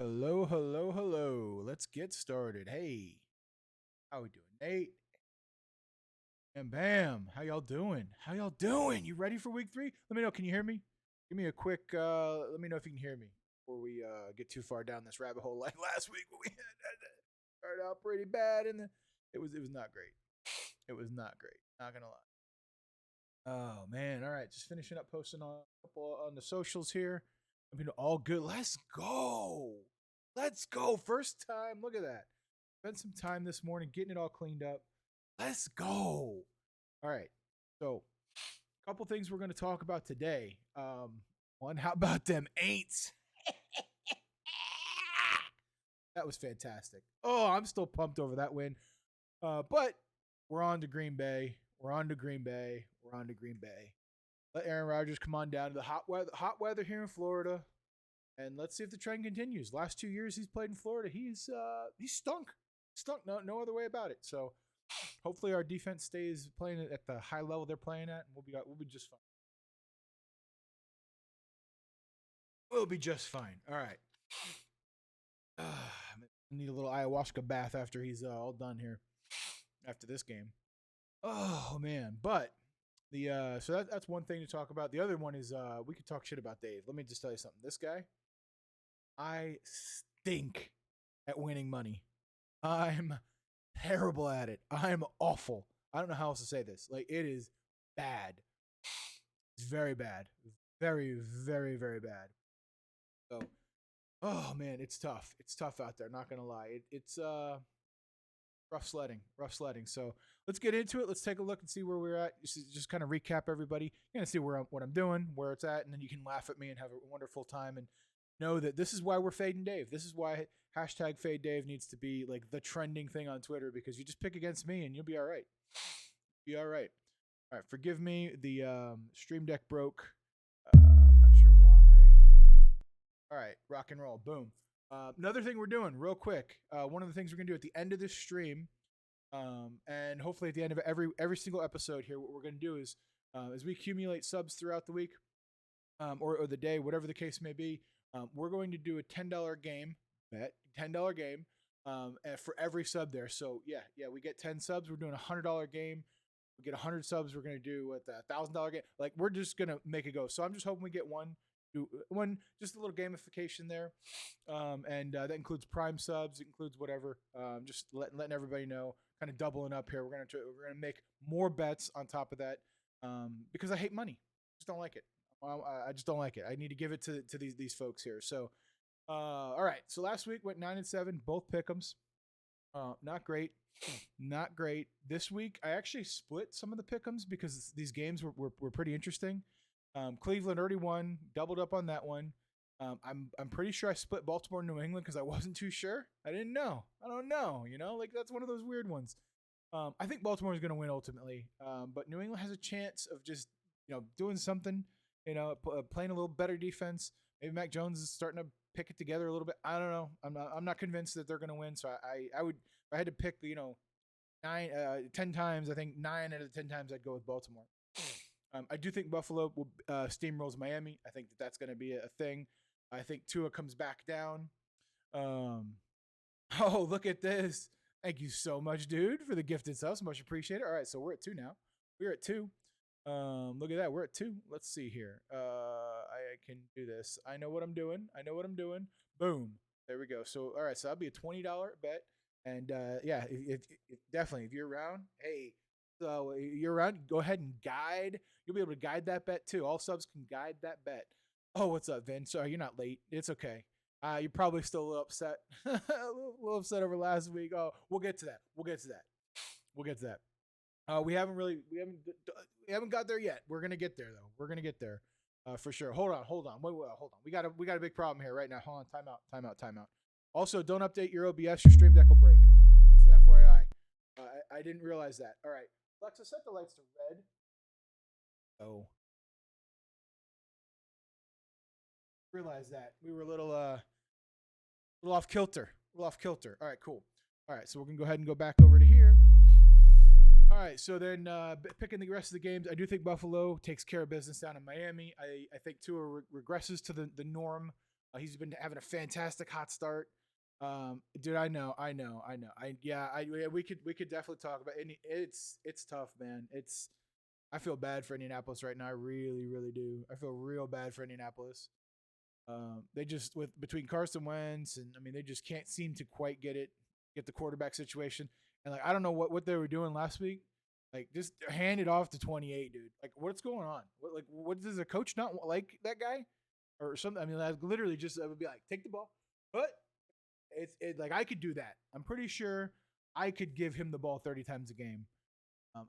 Hello, hello, hello. Let's get started. Hey, how we doing? Nate and Bam. How y'all doing? How y'all doing? You ready for week 3? Let me know. Can you hear me? Give me a quick let me know if you can hear me before we get too far down this rabbit hole like last week when we started out pretty bad and it was not great. It was not great. Not gonna lie. Oh man. All right, just finishing up posting on a couple on the socials here. I mean, all good. Let's go. Let's go. First time. Look at that. Spent some time this morning getting it all cleaned up. Let's go. All right. So, a couple things we're going to talk about today. One, how about them Aints? That was fantastic. Oh, I'm still pumped over that win. But we're on to Green Bay. We're on to Green Bay. We're on to Green Bay. Let Aaron Rodgers come on down to the hot weather here in Florida, and let's see if the trend continues. Last 2 years he's played in Florida, he's stunk. No other way about it. So hopefully our defense stays playing at the high level they're playing at, and we'll be just fine. We'll be just fine. All right. I need a little ayahuasca bath after he's all done here after this game. Oh man, but the so that's one thing to talk about. The other one is we could talk shit about Dave. Let me just tell you something. This guy, I stink at winning money. I'm terrible at it. I'm awful. I don't know how else to say this. Like it is bad. It's very bad. Very, very, very bad. So, oh man, it's tough. It's tough out there. Not gonna lie. It's rough sledding. Rough sledding. So let's get into it. Let's take a look and see where we're at. Just kind of recap everybody. You're gonna see what I'm doing, where it's at, and then you can laugh at me and have a wonderful time and know that this is why we're fading Dave. This is why hashtag fade Dave needs to be like the trending thing on Twitter because you just pick against me and you'll be all right. Be all right. All right. Forgive me. The stream deck broke. I'm not sure why. All right. Rock and roll. Boom. Another thing we're doing real quick. One of the things we're gonna do at the end of this stream, and hopefully at the end of every single episode here, what we're gonna do is as we accumulate subs throughout the week, or the day, whatever the case may be, we're going to do a $10 game bet, $10 game, for every sub there. So yeah, we get 10 subs. We're doing $100 game. We get 100 subs. We're gonna do with a $1,000 game. Like we're just gonna make it go. So I'm just hoping we get one, just a little gamification there, and that includes Prime subs. It includes whatever. Just letting everybody know, kind of doubling up here. We're gonna make more bets on top of that, because I hate money. Just don't like it. I just don't like it. I need to give it to these folks here. So, all right. So last week went 9-7, both pick'ems. Not great, not great. This week I actually split some of the pick'ems because these games were pretty interesting. Cleveland already won, doubled up on that one. I'm pretty sure I split Baltimore and New England because I wasn't too sure. I didn't know. I don't know. Like that's one of those weird ones. I think Baltimore is going to win ultimately, but New England has a chance of just doing something. Playing a little better defense. Maybe Mac Jones is starting to pick it together a little bit. I don't know. I'm not convinced that they're going to win. So I would, if I had to pick 10 times, I think 9 out of 10 times I'd go with Baltimore. I do think Buffalo will steamrolls Miami. I think that's going to be a thing. I think Tua comes back down. Oh, look at this. Thank you so much, dude, for the gifted subs. Much appreciated. All right, so we're at 2 now. We're at 2. Look at that. We're at 2. Let's see here. I can do this. I know what I'm doing. Boom. There we go. So, all right. So that'll be a $20 bet. And yeah, if definitely, if you're around, hey, so you're around, go ahead and guide. You'll be able to guide that bet too. All subs can guide that bet. Oh, what's up, Vin? Sorry, you're not late. It's okay. You're probably still a little upset. a little upset over last week. Oh, we'll get to that. We haven't got there yet. We're gonna get there though. We're gonna get there, for sure. Hold on. Wait, hold on. We got a big problem here right now. Hold on. Time out. Also, don't update your OBS. Your stream deck will break. Just FYI. I didn't realize that. All right, Alexa, set the lights to red. Oh, realize that we were a little off kilter. All right, cool. All right, so we're gonna go ahead and go back over to here. All right, so then picking the rest of the games, I do think Buffalo takes care of business down in Miami. I think Tua regresses to the norm. He's been having a fantastic hot start. Dude, I know. We could definitely talk about it. It's tough, man. I feel bad for Indianapolis right now. I really, really do. I feel real bad for Indianapolis. They just between Carson Wentz and they just can't seem to quite get the quarterback situation. And I don't know what they were doing last week. Just hand it off to 28, dude. What's going on? What does the coach not like that guy or something? I literally just I would be like, take the ball. But it's I could do that. I'm pretty sure I could give him the ball 30 times a game.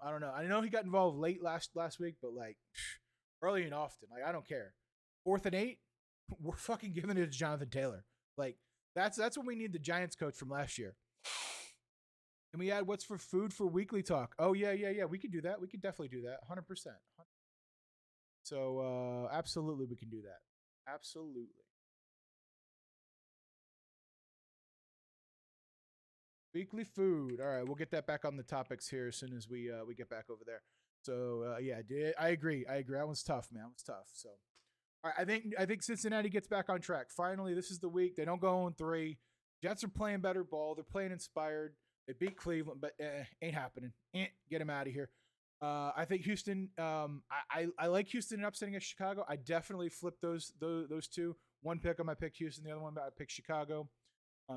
I don't know. I know he got involved late last week, but early and often. I don't care. 4th and 8, we're fucking giving it to Jonathan Taylor. That's what we need the Giants coach from last year. Can we add what's for food for weekly talk? Oh, yeah. We could do that. We could definitely do that. 100%. So, absolutely, we can do that. Absolutely. Weekly food. All right, we'll get that back on the topics here as soon as we get back over there. So, yeah, I agree. That one's tough, man. That was tough. So, all right, I think Cincinnati gets back on track. Finally, this is the week. They don't go on 3. Jets are playing better ball. They're playing inspired. They beat Cleveland, but ain't happening. Get him out of here. I think Houston. I like Houston and upsetting at Chicago. I definitely flip those two. One pick I picked Houston. The other one I picked Chicago.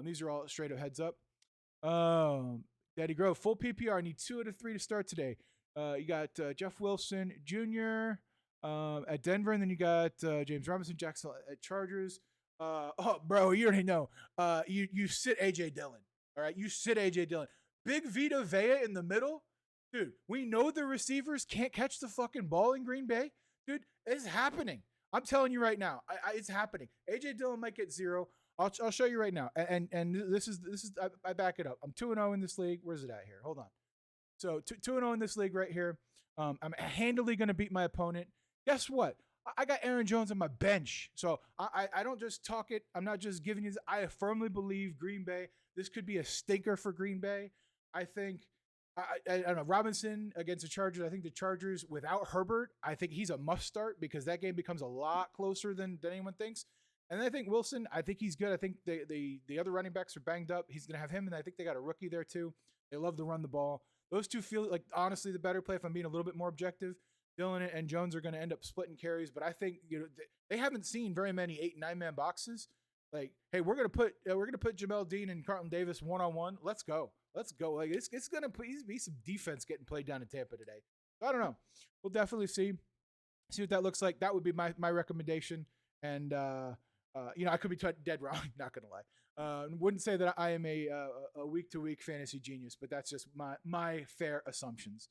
These are all straight up heads up. Daddy Grove, full PPR. I need 2 out of 3 to start today. You got Jeff Wilson Jr. At Denver, and then you got James Robinson, Jackson at Chargers. Bro, you don't even know. You sit AJ Dillon. All right, you sit AJ Dillon. Big Vita Vea in the middle, dude. We know the receivers can't catch the fucking ball in Green Bay, dude. It's happening. I'm telling you right now, it's happening. AJ Dillon might get 0. I'll show you right now, and this is I back it up. I'm 2-0 in this league. Where's it at here? Hold on. So 2-0 in this league right here. I'm handily going to beat my opponent. Guess what? I got Aaron Jones on my bench. So I don't just talk it. I'm not just giving you this. I firmly believe Green Bay. This could be a stinker for Green Bay. I think, I don't know, Robinson against the Chargers. I think the Chargers without Herbert, I think he's a must start because that game becomes a lot closer than anyone thinks. And then I think Wilson, I think he's good. I think the other running backs are banged up. He's going to have him, and I think they got a rookie there too. They love to run the ball. Those two feel like, honestly, the better play if I'm being a little bit more objective. Dillon and Jones are going to end up splitting carries, but I think they haven't seen very many 8 and 9-man boxes. Like, hey, we're gonna put Jamel Dean and Carlton Davis 1-on-1. Let's go. Like it's gonna be some defense getting played down in Tampa today. So I don't know. We'll definitely see what that looks like. That would be my recommendation. And I could be dead wrong. Not gonna lie. Wouldn't say that I am a week to week fantasy genius, but that's just my fair assumptions.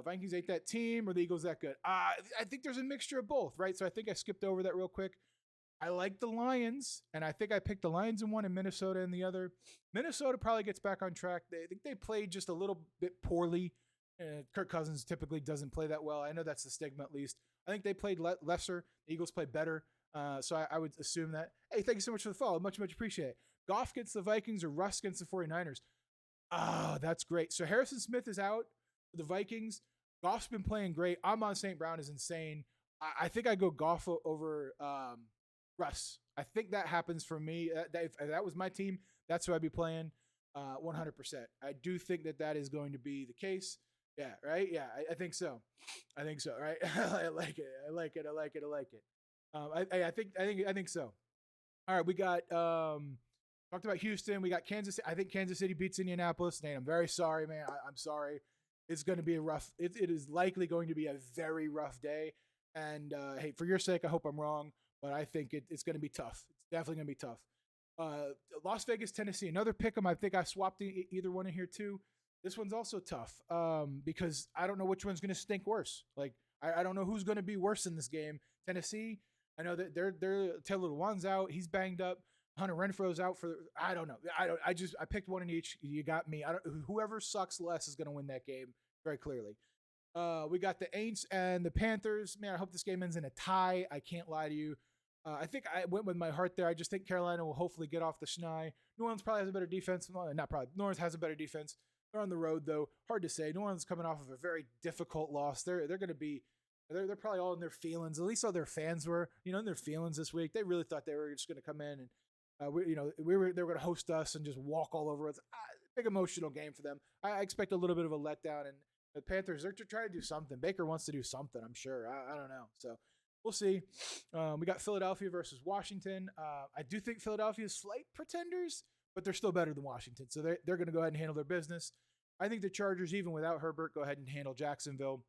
Vikings ain't that team or the Eagles that good? I think there's a mixture of both, right? So I think I skipped over that real quick. I like the Lions, and I think I picked the Lions in one and Minnesota in the other. Minnesota probably gets back on track. I think they played just a little bit poorly. Kirk Cousins typically doesn't play that well. I know that's the stigma at least. I think they played lesser. The Eagles played better. So I would assume that. Hey, thank you so much for the follow. Much appreciate it. Goff against the Vikings or Russ against the 49ers. That's great. So Harrison Smith is out for the Vikings. Goff's been playing great. Amon St. Brown is insane. I think I go Goff over Russ. I think that happens for me. If that was my team, that's who I'd be playing 100%. I do think that is going to be the case. Yeah, right? Yeah, I think so. Right? I like it. I think so. All right, we got talked about Houston. We got Kansas. I think Kansas City beats Indianapolis. Nate, I'm very sorry, man. I'm sorry. It's going to be a rough. It is likely going to be a very rough day. And hey, for your sake, I hope I'm wrong, but I think it's going to be tough. It's definitely going to be tough. Las Vegas, Tennessee, another pick 'em. I think I swapped either one in here too. This one's also tough because I don't know which one's going to stink worse. Like I don't know who's going to be worse in this game. Tennessee, I know that they're Taylor Lewan's out. He's banged up. Hunter Renfro's out for. I don't know. I picked one in each. You got me. Whoever sucks less is going to win that game very clearly. We got the Aints and the Panthers. Man, I hope this game ends in a tie. I can't lie to you. I think I went with my heart there. I just think Carolina will hopefully get off the schneid. New Orleans probably has a better defense. Not probably. New Orleans has a better defense. They're on the road though. Hard to say. New Orleans coming off of a very difficult loss. They're going to be. They're probably all in their feelings. At least all their fans were, in their feelings this week. They really thought they were just going to come in and, they were going to host us and just walk all over us. Big emotional game for them. I expect a little bit of a letdown. And the Panthers, they're trying to do something. Baker wants to do something, I'm sure. I don't know. So we'll see. We got Philadelphia versus Washington. I do think Philadelphia is slight pretenders, but they're still better than Washington. So they're going to go ahead and handle their business. I think the Chargers, even without Herbert, go ahead and handle Jacksonville.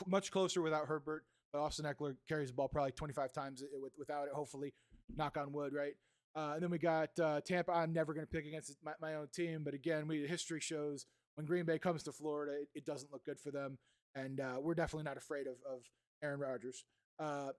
Much closer without Herbert, but Austin Eckler carries the ball probably 25 times without it, hopefully. Knock on wood, right? And then we got Tampa. I'm never going to pick against my own team, but again, history shows when Green Bay comes to Florida, it doesn't look good for them, and we're definitely not afraid of Aaron Rodgers.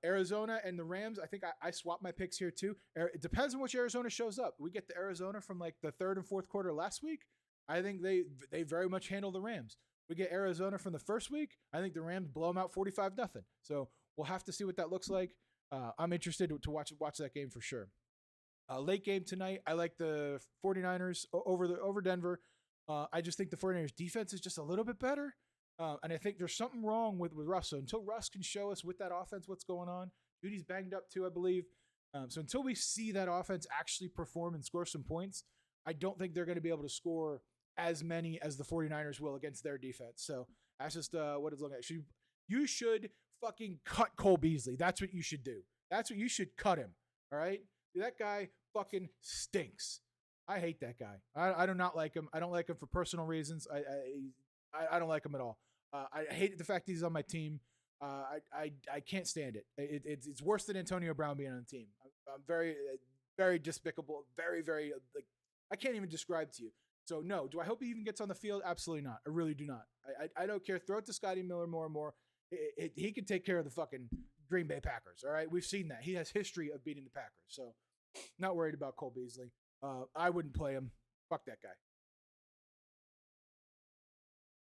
Arizona and the Rams, I think I swapped my picks here too. It depends on which Arizona shows up. We get the Arizona from like the third and fourth quarter last week. I think they very much handle the Rams. We get Arizona from the first week. I think the Rams blow them out 45-0. So we'll have to see what that looks like. I'm interested to watch that game for sure. Late game tonight, I like the 49ers over Denver. I just think the 49ers defense is just a little bit better. And I think there's something wrong with Russ. So until Russ can show us with that offense what's going on, Judy's banged up too, I believe. So until we see that offense actually perform and score some points, I don't think they're going to be able to score as many as the 49ers will against their defense. So that's just what it's looking at. You should fucking cut Cole Beasley. That's what you should do. That's what you should cut him. All right? That guy fucking stinks. I hate that guy. I do not like him. I don't like him for personal reasons. I don't like him at all. I hate the fact he's on my team. I can't stand it. It's worse than Antonio Brown being on the team. I'm very very despicable. Very like I can't even describe to you. So no, do I hope he even gets on the field? Absolutely not. I really do not. I don't care. Throw it to Scotty Miller more and more. He can take care of the fucking Green Bay Packers. All right, we've seen that. He has history of beating the Packers. So not worried about Cole Beasley. I wouldn't play him. Fuck that guy.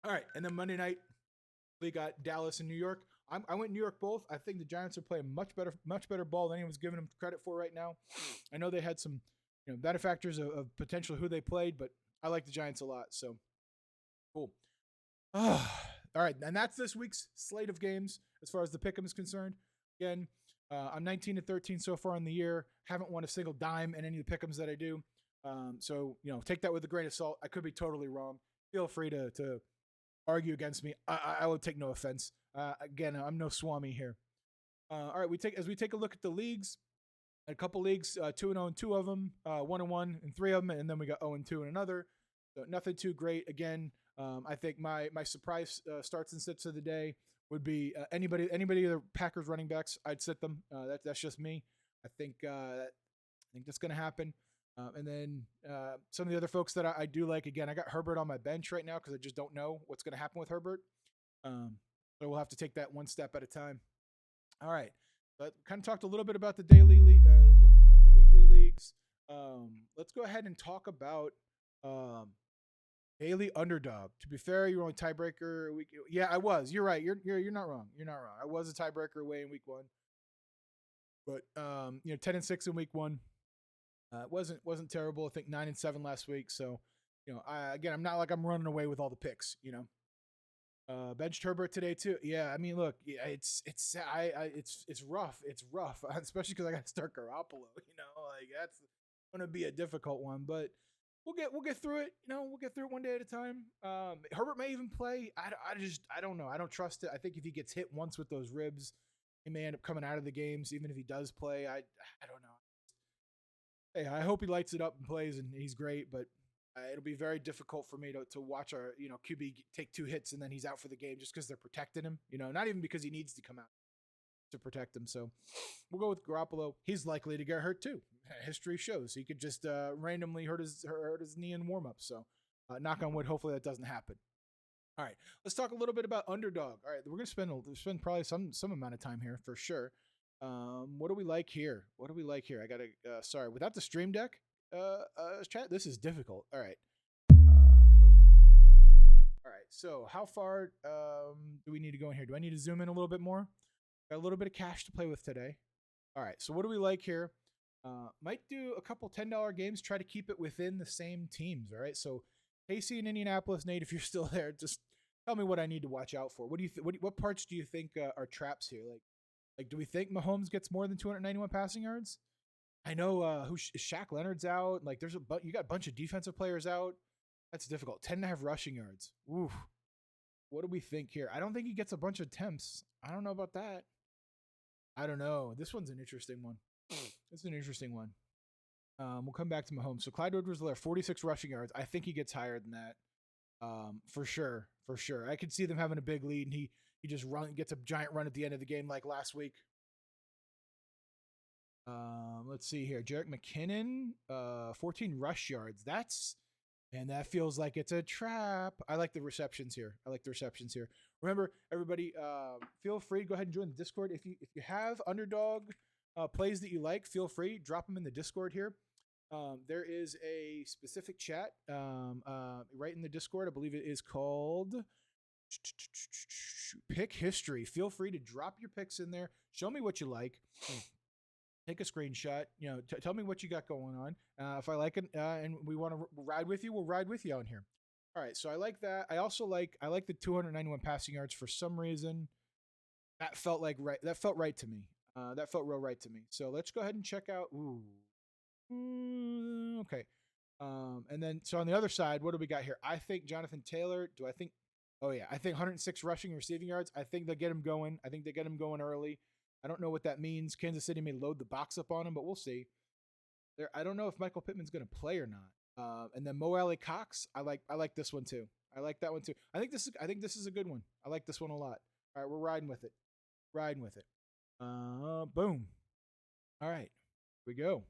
All right, and then Monday night we got Dallas and New York. I went New York both. I think the Giants are playing much better ball than anyone's giving them credit for right now. I know they had some benefactors of potential who they played, but I like the Giants a lot. So cool. All right, and that's this week's slate of games as far as the pick'em is concerned. Again, I'm 19-13 so far in the year. Haven't won a single dime in any of the pick'ems that I do. So take that with a grain of salt. I could be totally wrong. Feel free to argue against me. I will take no offense. Again, I'm no Swami here. All right, we take a look at the leagues. A couple leagues, 2-0 in two of them, 1-1 in three of them, and then we got 0-2 in another. So nothing too great. Again, I think my surprise starts and sits of the day would be anybody the Packers running backs. I'd sit them. That's just me. I think that's going to happen. And then some of the other folks that I do like. Again, I got Herbert on my bench right now because I just don't know what's going to happen with Herbert. So we'll have to take that one step at a time. All right. But kind of talked a little bit about the daily league, a little bit about the weekly leagues. Let's go ahead and talk about daily underdog. To be fair, you're only tiebreaker week. Yeah, I was. You're right. You're not wrong. You're not wrong. I was a tiebreaker away in week one, but 10-6 in week one. It wasn't terrible. I think 9-7 last week. So I'm not like I'm running away with all the picks. Benched Herbert today too. Yeah, I mean, look, it's rough. It's rough, especially because I got to start Garoppolo. Like that's going to be a difficult one, but we'll get through it. We'll get through it one day at a time. Herbert may even play. I don't know. I don't trust it. I think if he gets hit once with those ribs, he may end up coming out of the games. Even if he does play, I don't know. Hey, I hope he lights it up and plays, and he's great, but it'll be very difficult for me to watch our QB take two hits and then he's out for the game just because they're protecting him. Not even because he needs to come out to protect him. So we'll go with Garoppolo. He's likely to get hurt too. History shows he could just randomly hurt his knee in warm up. So knock on wood. Hopefully that doesn't happen. All right, let's talk a little bit about underdog. All right, we're gonna spend probably some amount of time here for sure. What do we like here? I gotta sorry, without the stream deck. Chat. This is difficult. All right. Boom. Here we go. All right. So how far do we need to go in here? Do I need to zoom in a little bit more? Got a little bit of cash to play with today. All right. So what do we like here? Might do a couple $10 games. Try to keep it within the same teams. All right. So KC and Indianapolis, Nate, if you're still there, just tell me what I need to watch out for. What do you what parts do you think are traps here? Like, do we think Mahomes gets more than 291 passing yards? I know Shaq Leonard's out. Like, you got a bunch of defensive players out. That's difficult. 10.5 rushing yards. Oof. What do we think here? I don't think he gets a bunch of attempts. I don't know about that. I don't know. This one's an interesting one. It's an interesting one. We'll come back to Mahomes. So Clyde Edwards-Helaire, 46 rushing yards. I think he gets higher than that. For sure. I could see them having a big lead, and he just gets a giant run at the end of the game like last week. Let's see here. Jerick McKinnon, 14 rush yards. That feels like it's a trap. I like the receptions here. Remember, everybody, feel free to go ahead and join the Discord. If you have underdog plays that you like, feel free, drop them in the Discord here. There is a specific chat right in the Discord. I believe it is called Pick History. Feel free to drop your picks in there. Show me what you like. Take a screenshot. Tell me what you got going on. If I like it and we want to ride with you, we'll ride with you on here. All right, so I like that. I also like the 291 passing yards for some reason. That felt right to me. That felt real right to me. So let's go ahead and check out. Ooh. Okay. And then, so on the other side, what do we got here? I think Jonathan Taylor. Do I think? Oh yeah, I think 106 rushing and receiving yards. I think they'll get him going. I think they get him going early. I don't know what that means. Kansas City may load the box up on him, but we'll see. There, I don't know if Michael Pittman's going to play or not. And then Mo Alley Cox. I like this one too. I like that one too. I think this is a good one. I like this one a lot. All right, we're riding with it. Riding with it. Boom. All right, here we go.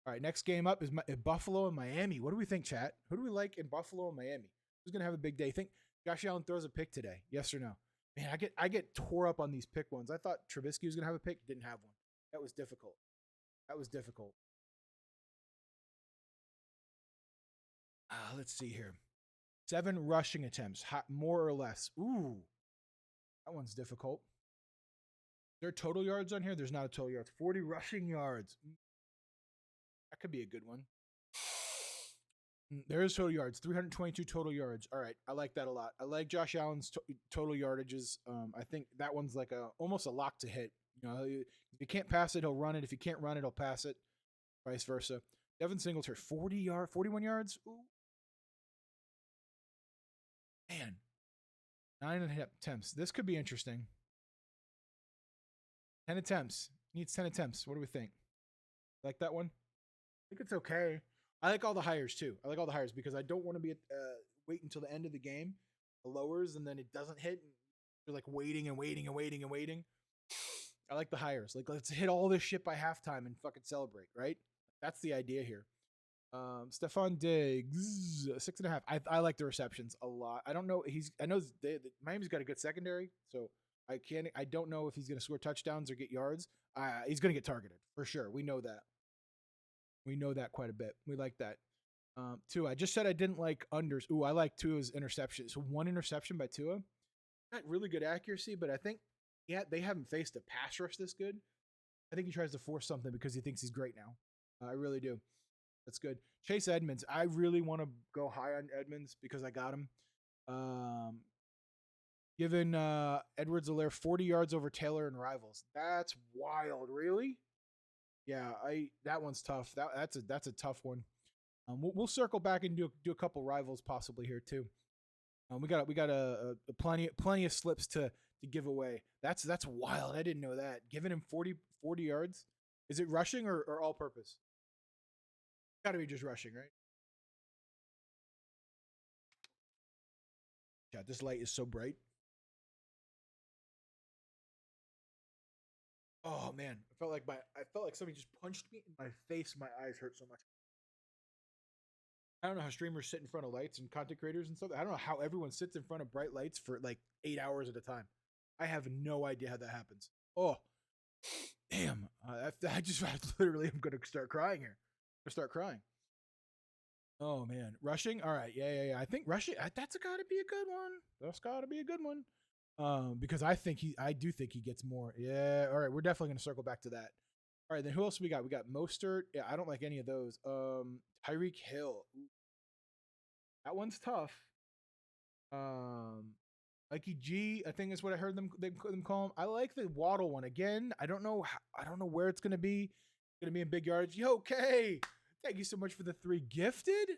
All right, next game up is Buffalo and Miami. What do we think, chat? Who do we like in Buffalo and Miami? Who's gonna have a big day? Think Josh Allen throws a pick today? Yes or no? Man, I get tore up on these pick ones. I thought Trubisky was gonna have a pick, didn't have one. That was difficult. That was difficult. Let's see here. 7 rushing attempts, more or less. Ooh, that one's difficult. There are total yards on here. There's not a total yards. 40 rushing yards. That could be a good one. There is total yards, 322 total yards. All right, I like that a lot. I like Josh Allen's total yardages. I think that one's like almost a lock to hit. You know, if he can't pass it, he'll run it. If he can't run it, he'll pass it. Vice versa. Devin Singletary, 41 yards. Ooh. Man, 9.5 attempts. This could be interesting. 10 attempts. Needs 10 attempts. What do we think? Like that one? I think it's okay. I like all the hires too. I like all the hires because I don't want to be wait until the end of the game, the lowers, and then it doesn't hit. And you're like waiting and waiting and waiting and waiting. I like the hires. Like let's hit all this shit by halftime and fucking celebrate, right? That's the idea here. Stephon Diggs, 6.5. I like the receptions a lot. I don't know. I know Miami's got a good secondary, so I don't know if he's going to score touchdowns or get yards. He's going to get targeted for sure. We know that. We know that quite a bit. We like that. Tua, I just said I didn't like unders. Ooh, I like Tua's interception. So 1 interception by Tua. Not really good accuracy, but I think they haven't faced a pass rush this good. I think he tries to force something because he thinks he's great now. I really do. That's good. Chase Edmonds. I really want to go high on Edmonds because I got him. Given Edwards-Helaire 40 yards over Taylor and rivals. That's wild. Really? Yeah, that one's tough. That's a tough one. We'll circle back and do a couple rivals possibly here too. We got a plenty of slips to give away. That's wild. I didn't know that. Giving him 40 yards. Is it rushing or all purpose? Got to be just rushing, right? Yeah, this light is so bright. Oh man, I felt like somebody just punched me in my face. My eyes hurt so much. I don't know how streamers sit in front of lights and content creators and stuff. I don't know how everyone sits in front of bright lights for like 8 hours at a time. I have no idea how that happens. Oh, damn! I literally am gonna start crying here. I'm gonna start crying. Oh man, rushing. All right, yeah. I think rushing. That's got to be a good one. That's got to be a good one. Because I do think he gets more. Yeah. All right, we're definitely gonna circle back to that. All right, then who else we got? We got Mostert. Yeah, I don't like any of those. Tyreek Hill. That one's tough. Mikey G, I think is what I heard them call him. I like the Waddle one again. I don't know where it's gonna be. It's gonna be in big yards. Yo, okay. Thank you so much for the 3 gifted.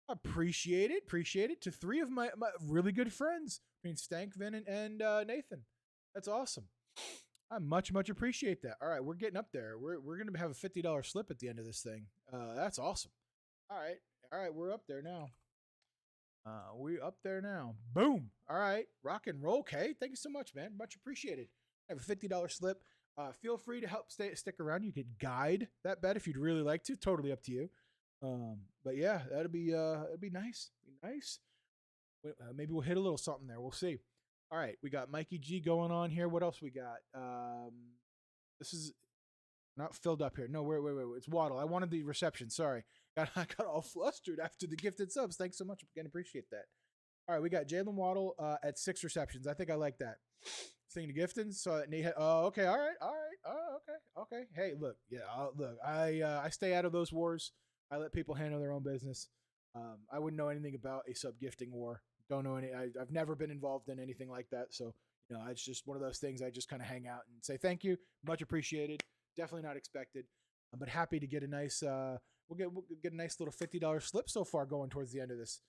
Appreciate it. To 3 of my really good friends. I mean, Stank, Vin, and Nathan. That's awesome. I much appreciate that. All right, we're getting up there. We're gonna have a $50 slip at the end of this thing. That's awesome. All right, we're up there now. We're up there now. Boom. All right, rock and roll. Okay, thank you so much, man. Much appreciated. I have a $50 slip. Feel free to help stick around. You could guide that bet if you'd really like to. Totally up to you. But yeah, that'd be nice. Be nice. Maybe we'll hit a little something there. We'll see. All right, we got Mikey G going on here. What else we got? This is not filled up here. No, wait. It's Waddle. I wanted the reception. Sorry. I got all flustered after the gifted subs. Thanks so much. Again, appreciate that. All right, we got Jalen Waddle at 6 receptions. I think I like that. Thing to Gifton. So Nate. Okay. All right. Oh, okay. Hey, look. Yeah. Look. I stay out of those wars. I let people handle their own business. I wouldn't know anything about a sub gifting war. Don't know any. I've never been involved in anything like that. So It's just one of those things I just kind of hang out and say thank you, much appreciated. Definitely not expected, but happy to get a nice. We'll get a nice little $50 slip so far going towards the end of this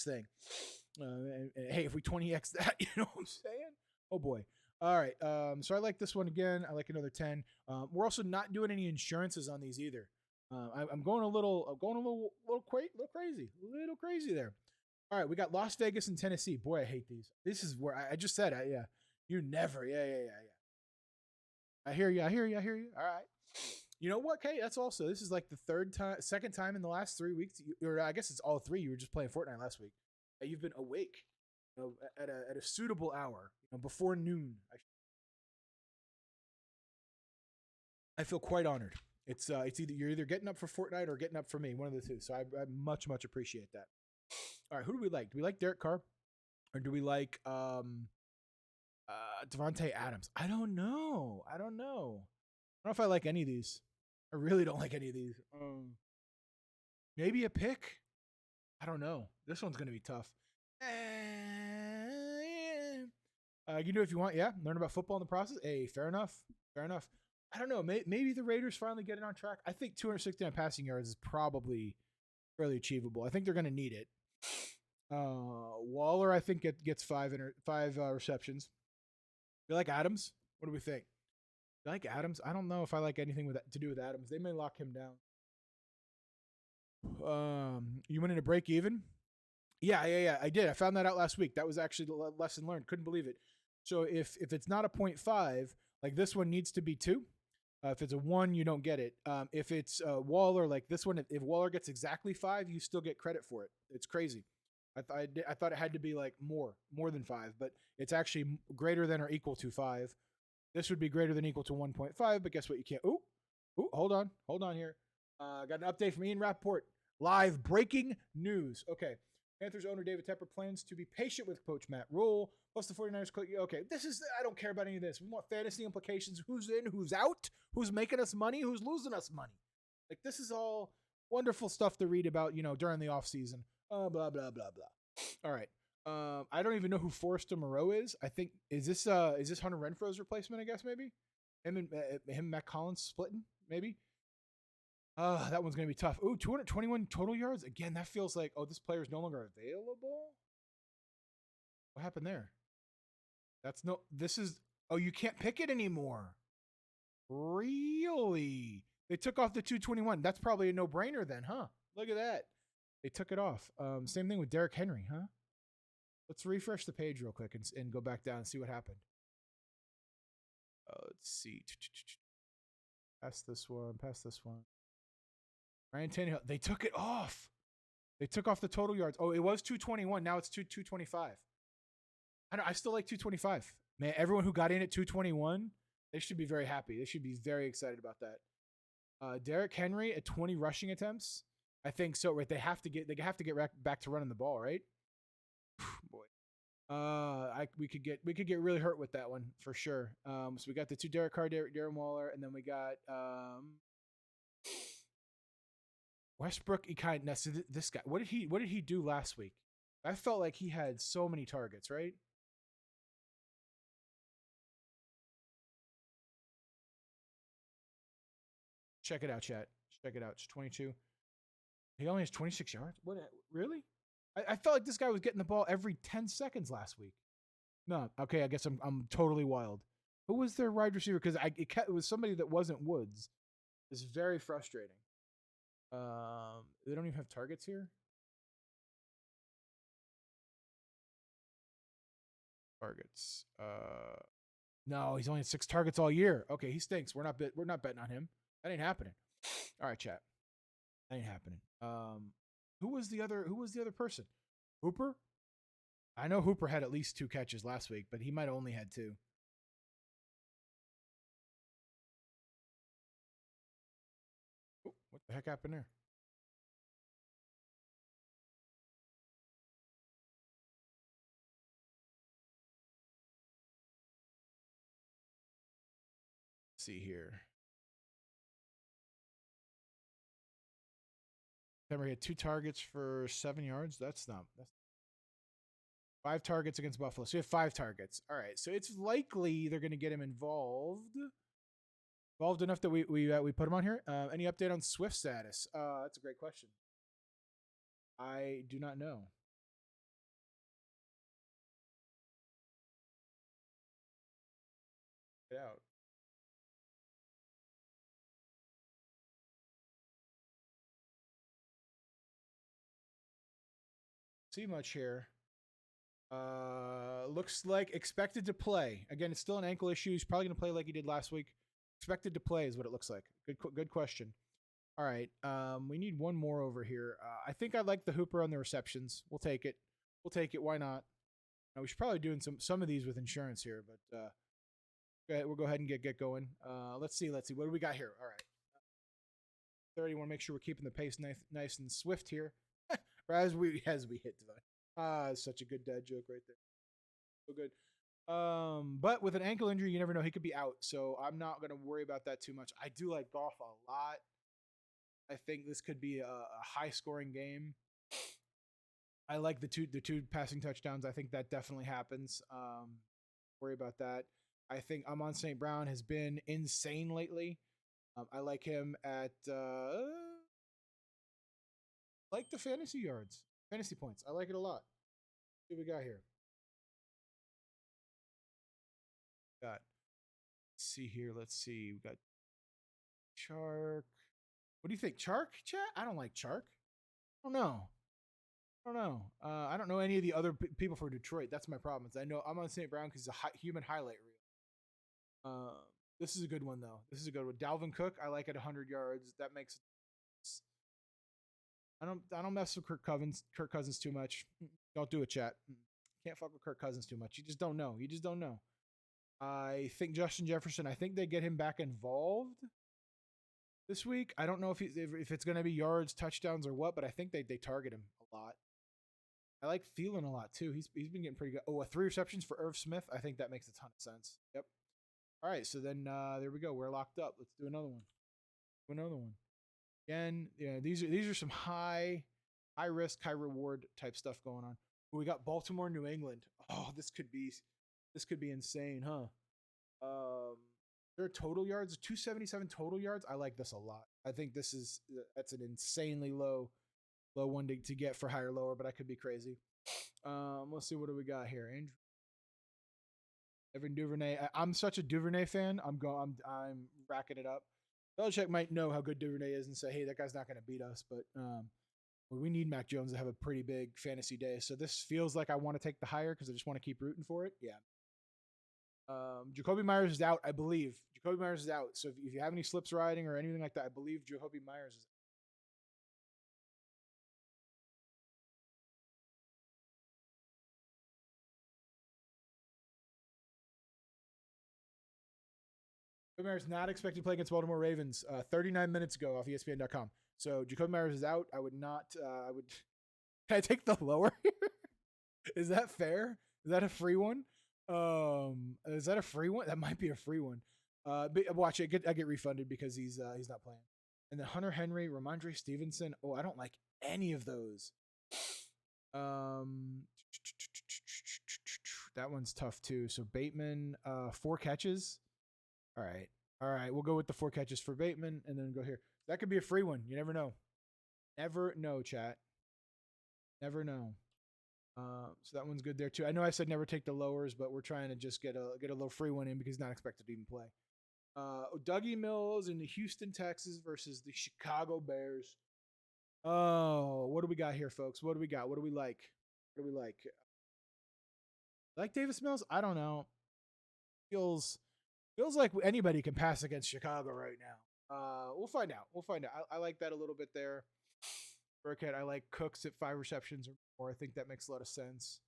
thing. And hey, if we 20x that, you know what I'm saying? Oh boy. All right. So I like this one again. I like another 10. We're also not doing any insurances on these either. I'm going a little crazy there. All right, we got Las Vegas and Tennessee. Boy, I hate these. This is where I just said, yeah, you never, yeah. I hear you. All right. You know what, Kay? That's also, this is like the second time in the last 3 weeks, or I guess it's all three. You were just playing Fortnite last week. You've been awake, at a suitable hour, before noon. I feel quite honored. It's either you're either getting up for Fortnite or getting up for me, one of the two. So I much appreciate that. All right, who do we like? Do we like Derek Carr, or do we like Devontae Adams? I don't know. I don't know if I like any of these. I really don't like any of these. Maybe a pick. I don't know. This one's gonna be tough. You can do it if you want. Yeah, learn about football in the process. Hey, fair enough. Fair enough. I don't know. Maybe the Raiders finally get it on track. I think 269 passing yards is probably fairly achievable. I think they're going to need it. Waller, I think, gets five receptions. You like Adams? What do we think? You like Adams? I don't know if I like anything with that to do with Adams. They may lock him down. You wanted to break even? Yeah. I did. I found that out last week. That was actually the lesson learned. Couldn't believe it. So if it's not a 0.5, like this one needs to be 2. If it's a 1, you don't get it. If it's Waller, like this one, if Waller gets exactly 5, you still get credit for it. It's crazy. I thought it had to be like more than 5, but it's actually greater than or equal to 5. This would be greater than or equal to 1.5, but guess what? You can't. Ooh, hold on here. Got an update from Ian Rappaport. Live breaking news. Okay. Panthers owner David Tepper plans to be patient with coach Matt Rule. Plus the 49ers. Okay, I don't care about any of this. We want fantasy implications. Who's in, who's out, who's making us money, who's losing us money. Like, this is all wonderful stuff to read about, during the offseason. Blah, blah, blah, blah. All right. I don't even know who Forrester Moreau is. I think, is this Hunter Renfro's replacement, I guess, maybe? Him and Matt Collins splitting, maybe? That one's going to be tough. Ooh, 221 total yards. Again, that feels like, this player is no longer available. What happened there? You can't pick it anymore. Really? They took off the 221. That's probably a no-brainer then, huh? Look at that. They took it off. Same thing with Derrick Henry, huh? Let's refresh the page real quick and go back down and see what happened. Let's see. Pass this one. Ryan Tannehill. They took it off. They took off the total yards. Oh, it was 221. Now it's 225. I still like 225. Man, everyone who got in at 221, they should be very happy. They should be very excited about that. Derrick Henry at 20 rushing attempts. I think so. Right? They have to get back to running the ball, right? Boy. We could get really hurt with that one for sure. So we got the 2 Derek Carr, Darren Waller, and then we got Westbrook. This guy. What did he do last week? I felt like he had so many targets, right? Check it out, chat. Check it out. It's 22. He only has 26 yards. What? Really? I felt like this guy was getting the ball every 10 seconds last week. No. Okay, I guess I'm totally wild. Who was their wide receiver? Because it was somebody that wasn't Woods. It's very frustrating. They don't even have targets here. Targets. No, he's only had 6 targets all year. Okay, he stinks. We're not betting on him. That ain't happening. All right, chat. That ain't happening. Who was the other person? Hooper? I know Hooper had at least 2 catches last week, but he might have only had 2. Ooh, what the heck happened there? Let's see here. Remember, he had 2 targets for 7 yards. That's not. 5 targets against Buffalo. So we have 5 targets. All right. So it's likely they're going to get him involved. Involved enough that we put him on here. Any update on Swift status? That's a great question. I do not know. Get out. See much here. Looks like expected to play. Again, it's still an ankle issue. He's probably going to play like he did last week. Expected to play is what it looks like. Good question. All right. We need one more over here. I think I like the Hooper on the receptions. We'll take it. We'll take it. Why not? We should probably doing some of these with insurance here, but we'll go ahead and get going. Let's see. What do we got here? All right. 30. Want to make sure we're keeping the pace nice and swift here. as we hit divine. Such a good dad joke right there. So good. But with an ankle injury, you never know. He could be out, so I'm not gonna worry about that too much. I do like Goff a lot. I think this could be a high scoring game. I like the two passing touchdowns. I think that definitely happens. Worry about that. I think Amon St. Brown has been insane lately. I like him at like the fantasy yards, fantasy points. I like it a lot. What we got here? Got. Let's see here. Let's see. We got Chark. What do you think, Chark? Chat? I don't like Chark. I don't know. I don't know any of the other people for Detroit. That's my problem. I know I'm on St. Brown because it's a human highlight reel. This is a good one though. This is a good one. Dalvin Cook, I like at 100 yards. That makes. I don't mess with Kirk Cousins too much. Don't do it, chat. Can't fuck with Kirk Cousins too much. You just don't know. I think Justin Jefferson. I think they get him back involved this week. I don't know if it's going to be yards, touchdowns, or what, but I think they target him a lot. I like Thielen a lot too. He's been getting pretty good. Oh, 3 receptions for Irv Smith. I think that makes a ton of sense. Yep. All right, so then there we go. We're locked up. Let's do another one. Again, yeah, these are some high risk, high reward type stuff going on. We got Baltimore, New England. Oh, this could be insane, huh? Their total yards, 277 total yards. I like this a lot. I think that's an insanely low one to get for higher lower, but I could be crazy. Let's see, what do we got here? Andrew, Evan Duvernay. I'm such a Duvernay fan. I'm racking it up. Belichick might know how good Duvernay is and say, hey, that guy's not going to beat us, but we need Mac Jones to have a pretty big fantasy day. So this feels like I want to take the higher because I just want to keep rooting for it. Yeah. Jacoby Myers is out, I believe. Jacoby Myers is out. So if you have any slips riding or anything like that, I believe Jacoby Myers is out. Jacoby Myers not expected to play against Baltimore Ravens 39 minutes ago off ESPN.com. So Jacoby Myers is out. I would not. Can I take the lower? Is that fair? Is that a free one? Is that a free one? That might be a free one. But watch it. I get refunded because he's not playing. And then Hunter Henry, Ramondre Stevenson. Oh, I don't like any of those. That one's tough too. So Bateman, 4 catches. All right. We'll go with the 4 catches for Bateman, and then go here. That could be a free one. You never know. Never know, chat. Never know. So that one's good there too. I know I said never take the lowers, but we're trying to just get a little free one in because he's not expected to even play. Dougie Mills in the Houston Texans versus the Chicago Bears. Oh, what do we got here, folks? What do we got? What do we like? Like Davis Mills? I don't know. Feels like anybody can pass against Chicago right now. We'll find out. I like that a little bit there. Burkhead, I like Cooks at 5 receptions or more. I think that makes a lot of sense.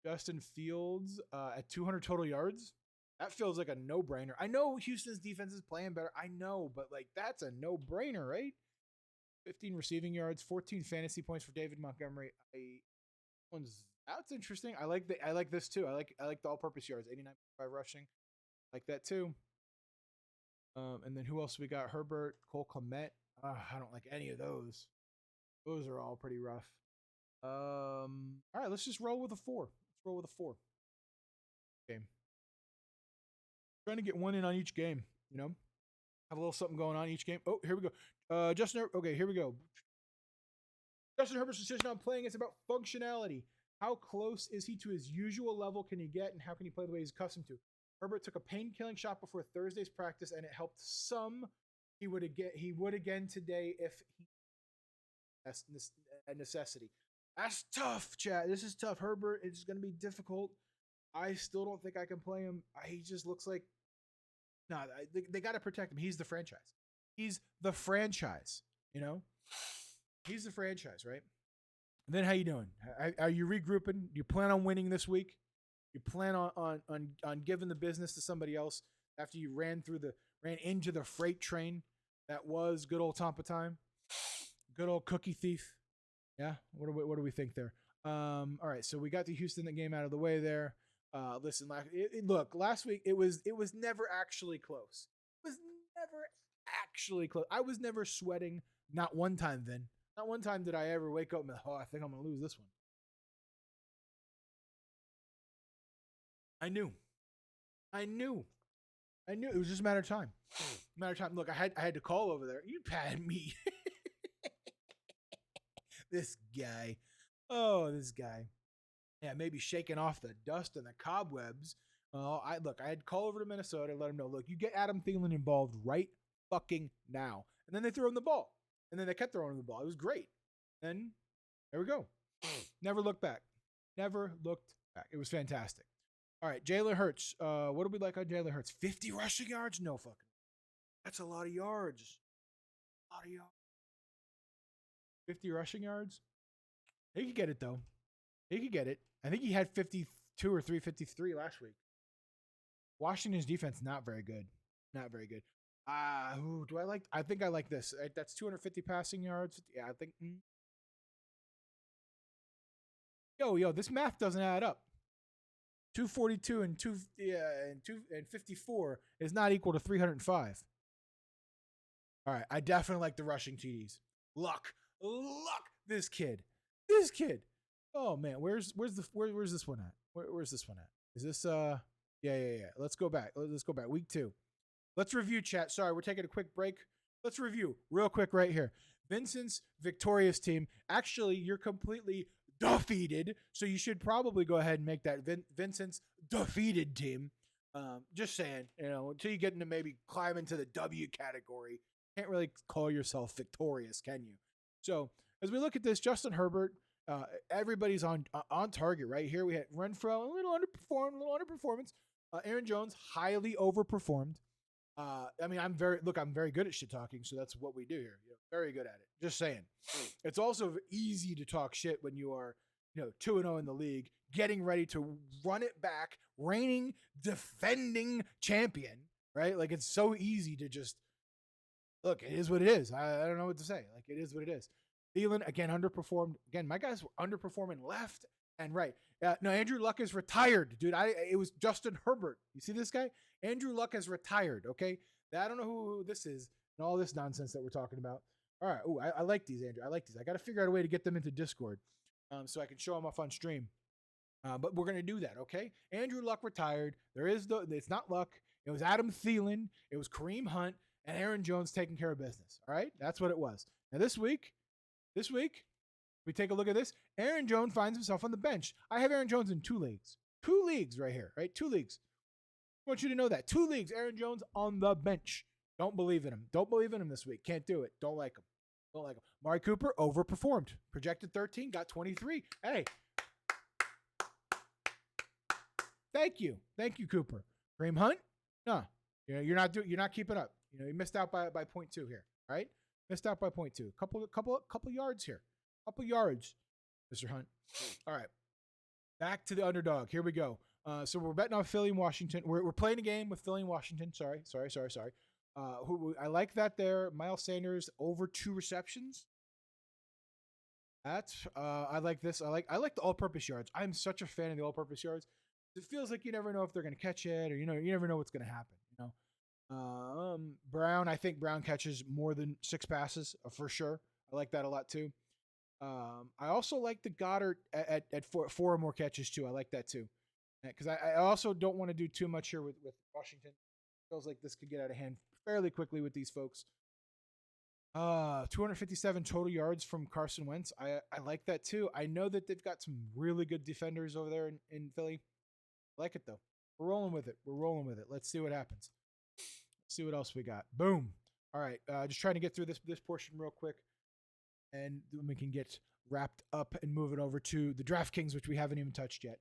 Justin Fields at 200 total yards. That feels like a no-brainer. I know Houston's defense is playing better. I know, but like that's a no-brainer, right? 15 receiving yards, 14 fantasy points for David Montgomery. That's interesting. I like this too. I like the all-purpose yards, 89.5 rushing. Like that too. And then who else we got? Herbert, Cole Kmet. I don't like any of those. Those are all pretty rough. All right, let's just roll with a 4. Let's roll with a 4. Game. Trying to get one in on each game, you know? Have a little something going on each game. Oh, here we go. Okay, here we go. Justin Herbert's decision on playing is about functionality. How close is he to his usual level can he get, and how can he play the way he's accustomed to? Herbert took a pain-killing shot before Thursday's practice, and it helped some. He would again today if he that's a necessity. That's tough, chat. This is tough. Herbert, it's going to be difficult. I still don't think I can play him. He just looks like they got to protect him. He's the franchise. He's the franchise. You know, he's the franchise, right? And then how you doing? Are you regrouping? Do you plan on winning this week? You plan on giving the business to somebody else after you ran into the freight train that was good old Tampa time, good old cookie thief. Yeah, what do we think there? All right, so we got the Houston game out of the way there. Listen, look, last week it was never actually close. It was never actually close. I was never sweating, not one time, Vin. Not one time did I ever wake up and I think I'm going to lose this one. I knew. It was just a matter of time. Look, I had to call over there. You pad me. This guy. Oh, this guy. Yeah, maybe shaking off the dust and the cobwebs. I had to call over to Minnesota and let him know, look, you get Adam Thielen involved right fucking now. And then they threw him the ball. And then they kept throwing him the ball. It was great. Then there we go. Never looked back. It was fantastic. All right, Jalen Hurts. What do we like on Jalen Hurts? 50 rushing yards? No fucking. That's a lot of yards. 50 rushing yards? He could get it, though. He could get it. I think he had 52 or 353 last week. Washington's defense, not very good. Who do I like? I think I like this. That's 250 passing yards. Yeah, I think. Yo, this math doesn't add up. 242 and 54 is not equal to 305. All right, I definitely like the rushing TDs. Luck. This kid. Oh man, where's this one at? Where's this one at? Is this yeah. Let's go back. Week 2. Let's review, chat. Sorry, we're taking a quick break. Let's review real quick right here. Vincent's victorious team. Actually, you're completely defeated, so you should probably go ahead and make that Vincent's defeated team. Just saying, until you get into maybe climb into the W category, can't really call yourself victorious, can you? So as we look at this, Justin Herbert, everybody's on target right here. We had Renfro, a little underperformance. Aaron Jones, highly overperformed. I'm very good at shit talking, so that's what we do here. Very good at it. Just saying. It's also easy to talk shit when you are, 2-0 in the league, getting ready to run it back, reigning, defending champion, right? Like, it's so easy to just look. It is what it is. I don't know what to say. Like, it is what it is. Thielen again underperformed. Again, my guys were underperforming left and right. No, Andrew Luck is retired, dude. It was Justin Herbert. You see this guy? Andrew Luck is retired. Okay, I don't know who this is and all this nonsense that we're talking about. All right. Oh, I like these, Andrew. I like these. I got to figure out a way to get them into Discord, so I can show them off on stream. But we're gonna do that. Okay. Andrew Luck retired. It's not Luck. It was Adam Thielen. It was Kareem Hunt and Aaron Jones taking care of business. All right. That's what it was. Now this week, we take a look at this. Aaron Jones finds himself on the bench. I have Aaron Jones in 2 leagues. 2 leagues right here, right? 2 leagues. I want you to know that. 2 leagues, Aaron Jones on the bench. Don't believe in him this week. Can't do it. Don't like him. Amari Cooper overperformed. Projected 13, got 23. Hey. Thank you, Cooper. Kareem Hunt? No. You're not keeping up. You missed out by 0.2 here. All right? Missed out by 0.2. Couple yards here. Couple yards, Mr. Hunt. All right. Back to the underdog. Here we go. So we're betting on Philly and Washington. We're playing a game with Philly and Washington. Sorry. I like that there. Miles Sanders over 2 receptions. I like this. I like the all-purpose yards. I'm such a fan of the all-purpose yards. It feels like you never know if they're going to catch it, or you never know what's going to happen. Brown. I think Brown catches more than 6 passes for sure. I like that a lot too. I also like the Goddard at four or more catches too. I like that too, because I also don't want to do too much here with Washington. Feels like this could get out of hand fairly quickly with these folks. 257 total yards from Carson Wentz. I like that too. I know that they've got some really good defenders over there in Philly. I like it though. We're rolling with it. We're rolling with it. Let's see what happens. Let's see what else we got. Boom. All right. Just trying to get through this portion real quick, and then we can get wrapped up and moving over to the DraftKings, which we haven't even touched yet.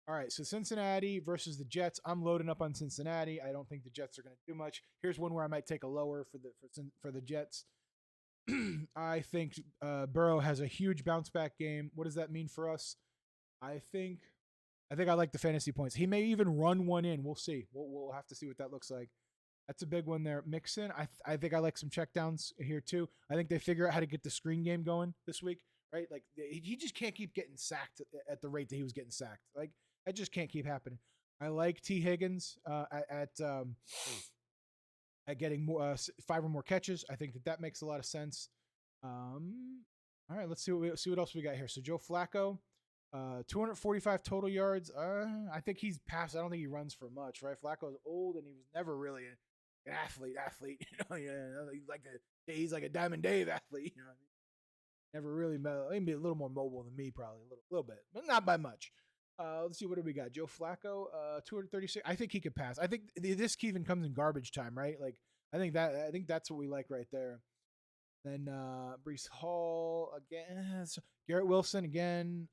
All right, so Cincinnati versus the Jets. I'm loading up on Cincinnati. I don't think the Jets are going to do much. Here's one where I might take a lower for the Jets. I think Burrow has a huge bounce back game. What does that mean for us? I think I like the fantasy points. He may even run one in. We'll see. We'll have to see what that looks like. That's a big one there. Mixon. I think I like some checkdowns here too. I think they figure out how to get the screen game going this week, right? Like he just can't keep getting sacked at the rate that he was getting sacked. Like that just can't keep happening. I like T Higgins at getting more 5 or more catches. I think that makes a lot of sense. All right, let's see what else we got here. So Joe Flacco, 245 total yards. I think he's past. I don't think he runs for much, right? Flacco's old and he was never really an athlete. He's like a Diamond Dave athlete. You know what I mean? Never really, maybe a little more mobile than me, probably a little bit, but not by much. Let's see, what do we got? Joe Flacco, 236. I think he could pass. I think this even comes in garbage time, right? Like I think that's what we like right there. Then Brees Hall again, Garrett Wilson again,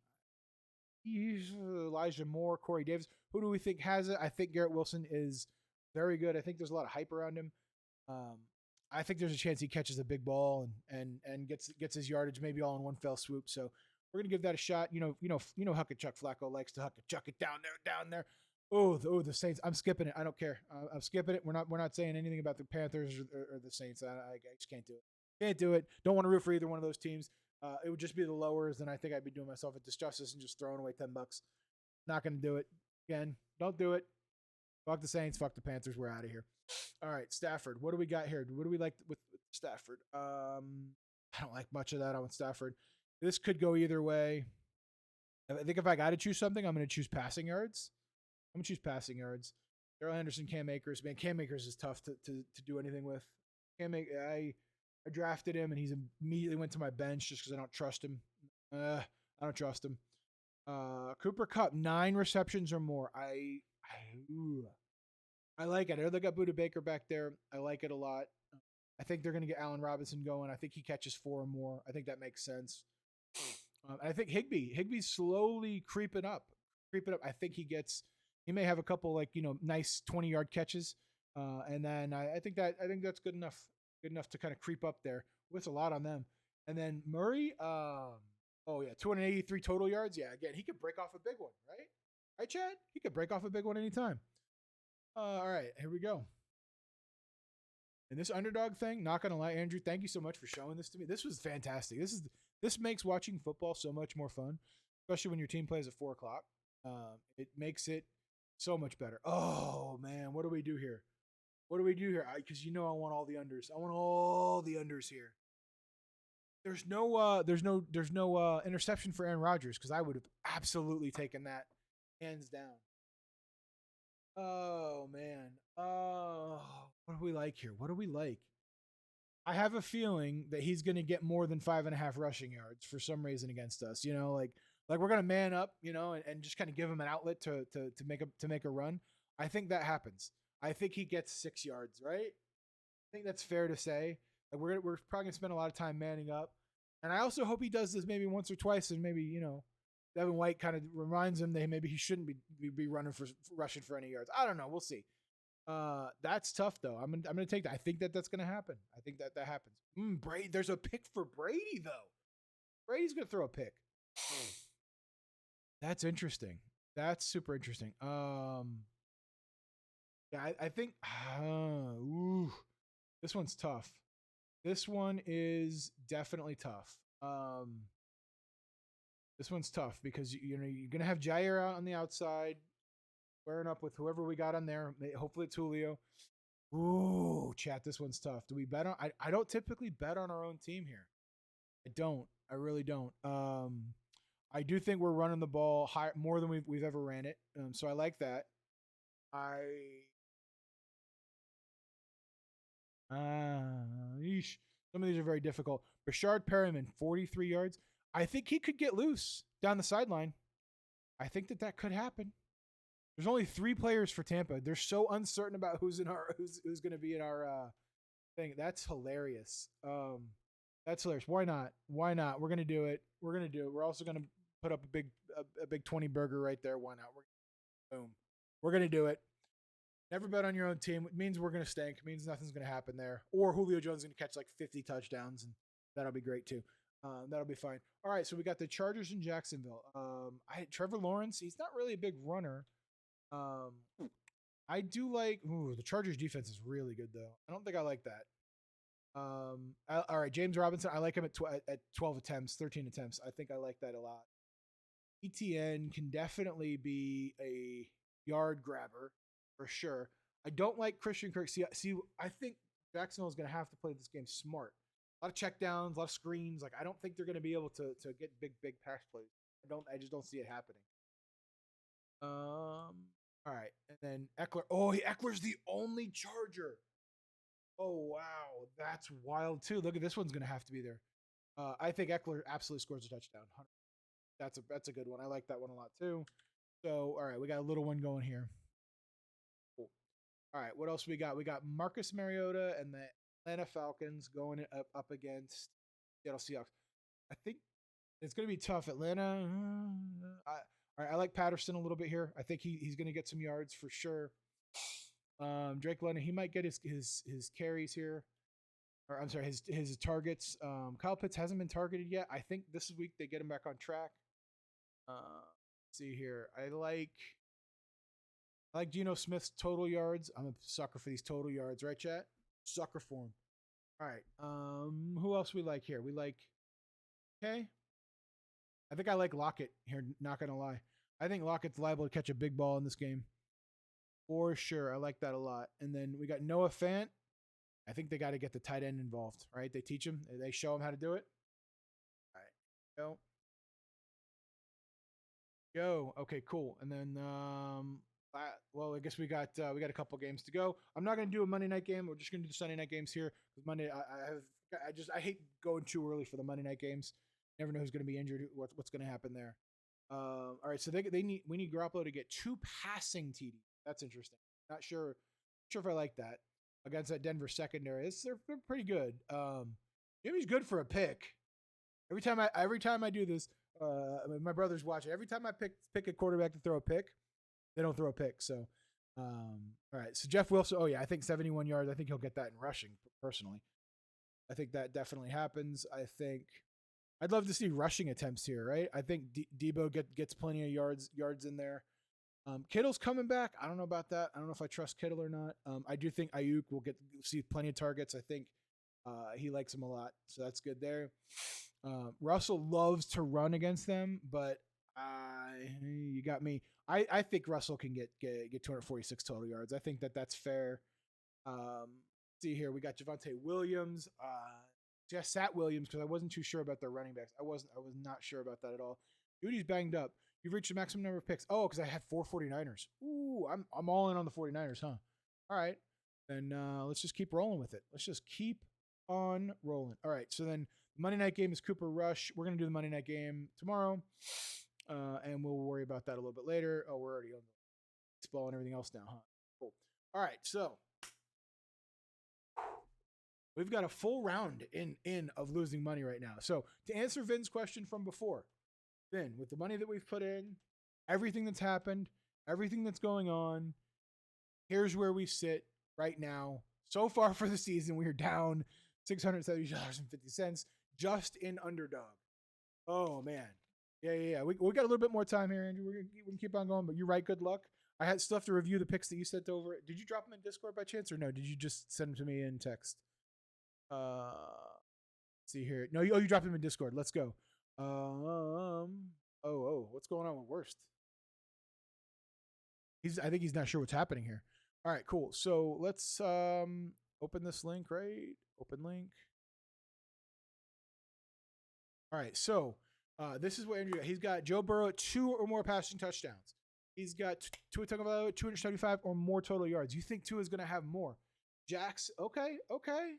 Elijah Moore, Corey Davis. Who do we think has it? I think Garrett Wilson is very good. I think there's a lot of hype around him. Um, I think there's a chance he catches a big ball and gets his yardage maybe all in one fell swoop. So we're gonna give that a shot. You know, Huck and Chuck Flacco likes to chuck it down there. Oh, the Saints. I'm skipping it. I don't care. I'm skipping it. We're not saying anything about the Panthers or the Saints. I just can't do it. Can't do it. Don't want to root for either one of those teams. It would just be the lowers, and I think I'd be doing myself a disjustice and just throwing away $10. Not going to do it. Again, don't do it. Fuck the Saints. Fuck the Panthers. We're out of here. All right, Stafford. What do we got here? What do we like with Stafford? I don't like much of that on Stafford. This could go either way. I think if I got to choose something, I'm going to choose passing yards. I'm going to choose passing yards. Darrell Henderson, Cam Akers. Man, Cam Akers is tough to do anything with. I drafted him, and he's immediately went to my bench just because I don't trust him. I don't trust him. Cooper Kupp, 9 receptions or more. I like it. I know they got Buda Baker back there. I like it a lot. I think they're going to get Allen Robinson going. I think he catches 4 or more. I think that makes sense. I think Higby's slowly creeping up. I think he may have a couple nice 20-yard catches. And then I think that's good enough. Good enough to kind of creep up there. With a lot on them. And then Murray, 283 total yards. Yeah, again, he could break off a big one, right? Right, Chad? He could break off a big one anytime. All right, here we go. And this underdog thing, not gonna lie, Andrew, thank you so much for showing this to me. This was fantastic. This makes watching football so much more fun, especially when your team plays at 4:00. It makes it so much better. Oh man, what do we do here? What do we do here? Because I want all the unders. I want all the unders here. There's no interception for Aaron Rodgers because I would have absolutely taken that hands down. Oh man. Oh, what do we like here? What do we like? I have a feeling that he's going to get more than 5.5 rushing yards for some reason against us. Like we're going to man up, and just kind of give him an outlet to make a run. I think that happens. I think he gets 6 yards, right? I think that's fair to say. Like we're probably gonna spend a lot of time manning up, and I also hope he does this maybe once or twice, and maybe Devin White kind of reminds him that maybe he shouldn't be running for rushing for any yards. I don't know. We'll see. That's tough though. I'm gonna take that. I think that's gonna happen. I think that happens. Brady. There's a pick for Brady though. Brady's gonna throw a pick. That's interesting. That's super interesting. Yeah, I think. This one's tough. This one is definitely tough. This one's tough because you're gonna have Jair out on the outside, squaring up with whoever we got on there. Hopefully it's Julio. Ooh, chat. This one's tough. Do we bet on? I don't typically bet on our own team here. I don't. I really don't. I do think we're running the ball high, more than we've ever ran it. So I like that. I yeesh. Some of these are very difficult. Rashard Perriman, 43 yards. I think he could get loose down the sideline. I think that could happen. There's only 3 players for Tampa. They're so uncertain about who's going to be in our thing. That's hilarious. That's hilarious. Why not? Why not? We're gonna do it. We're gonna do it. We're also gonna put up a big 20 burger right there. Why not? Boom. We're gonna do it. Never bet on your own team. It means we're gonna stink. It means nothing's gonna happen there. Or Julio Jones is gonna catch like 50 touchdowns, and that'll be great too. That'll be fine. All right, so we got the Chargers in Jacksonville. Trevor Lawrence. He's not really a big runner. Um, I do like. Ooh, the Chargers defense is really good though. I don't think I like that. All right, James Robinson. I like him at 12 attempts, 13 attempts. I think I like that a lot. ETN can definitely be a yard grabber for sure. I don't like Christian Kirk. See, I think Jacksonville is going to have to play this game smart. A lot of checkdowns, a lot of screens. Like I don't think they're going to be able to get big pass plays. I just don't see it happening. All right, and then Eckler. Oh, Eckler's the only Charger. Oh wow, that's wild too. Look at this one's gonna have to be there. I think Eckler absolutely scores a touchdown. That's a good one. I like that one a lot too. So all right, we got a little one going here. Cool. All right, what else we got? We got Marcus Mariota and the Atlanta Falcons going up against Seattle Seahawks. I think it's gonna be tough. Atlanta. All right, I like Patterson a little bit here. I think he's gonna get some yards for sure. Drake London, he might get his carries here, or I'm sorry, his targets. Kyle Pitts hasn't been targeted yet. I think this week they get him back on track. Let's see here, I like Geno Smith's total yards. I'm a sucker for these total yards, right, chat? Sucker for him. All right. Who else we like here? We like. Okay. I think I like Lockett here. Not gonna lie, I think Lockett's liable to catch a big ball in this game. For sure. I like that a lot. And then we got Noah Fant. I think they got to get the tight end involved, right? They teach him. They show him how to do it. All right. Go. Okay, cool. And then, well, I guess we got a couple games to go. I'm not going to do a Monday night game. We're just going to do the Sunday night games here. Because Monday, I hate going too early for the Monday night games. Never know who's going to be injured, what's going to happen there. All right, so we need Garoppolo to get 2 passing TDs. That's interesting. Not sure if I like that against that Denver secondary. They're pretty good. Jimmy's good for a pick. Every time I do this, my brother's watching. Every time I pick a quarterback to throw a pick, they don't throw a pick. So, all right. So Jeff Wilson. Oh yeah, I think 71 yards. I think he'll get that in rushing. Personally, I think that definitely happens. I think I'd love to see rushing attempts here, right? I think Debo gets plenty of yards in there. Kittle's coming back. I don't know about that. I don't know if I trust Kittle or not. I do think Ayuk will see plenty of targets. I think he likes him a lot, so that's good there. Russell loves to run against them, but you got me. I think Russell can get 246 total yards. I think that's fair. See here, we got Javonte Williams. Just sat Williams because I wasn't too sure about their running backs. I was not sure about that at all. Duty's banged up. You've reached the maximum number of picks. Oh, because I had 4 49ers. Ooh, I'm all in on the 49ers, huh? All right. Then let's just keep rolling with it. Let's just keep on rolling. All right. So then the Monday night game is Cooper Rush. We're going to do the Monday night game tomorrow. And we'll worry about that a little bit later. Oh, we're already on the baseball and everything else now, huh? Cool. All right. So we've got a full round in of losing money right now. So to answer Vin's question from before, Vin, with the money that we've put in, everything that's happened, everything that's going on, here's where we sit right now. So far for the season, we are down $670.50 just in underdog. Oh, man. Yeah. We got a little bit more time here, Andrew. We can keep on going, but you're right. Good luck. I still have to review the picks that you sent over. Did you drop them in Discord by chance, or no? Did you just send them to me in text? Let's see here. No, you dropped them in Discord. Let's go. What's going on with Worst? I think he's not sure what's happening here. All right, cool. So let's open this link, right? Open link. All right, so this is what Andrew got. He's got Joe Burrow at 2 or more passing touchdowns. He's got Tua Tagovailoa at 275 or more total yards. You think Tua is going to have more? Jax, okay. You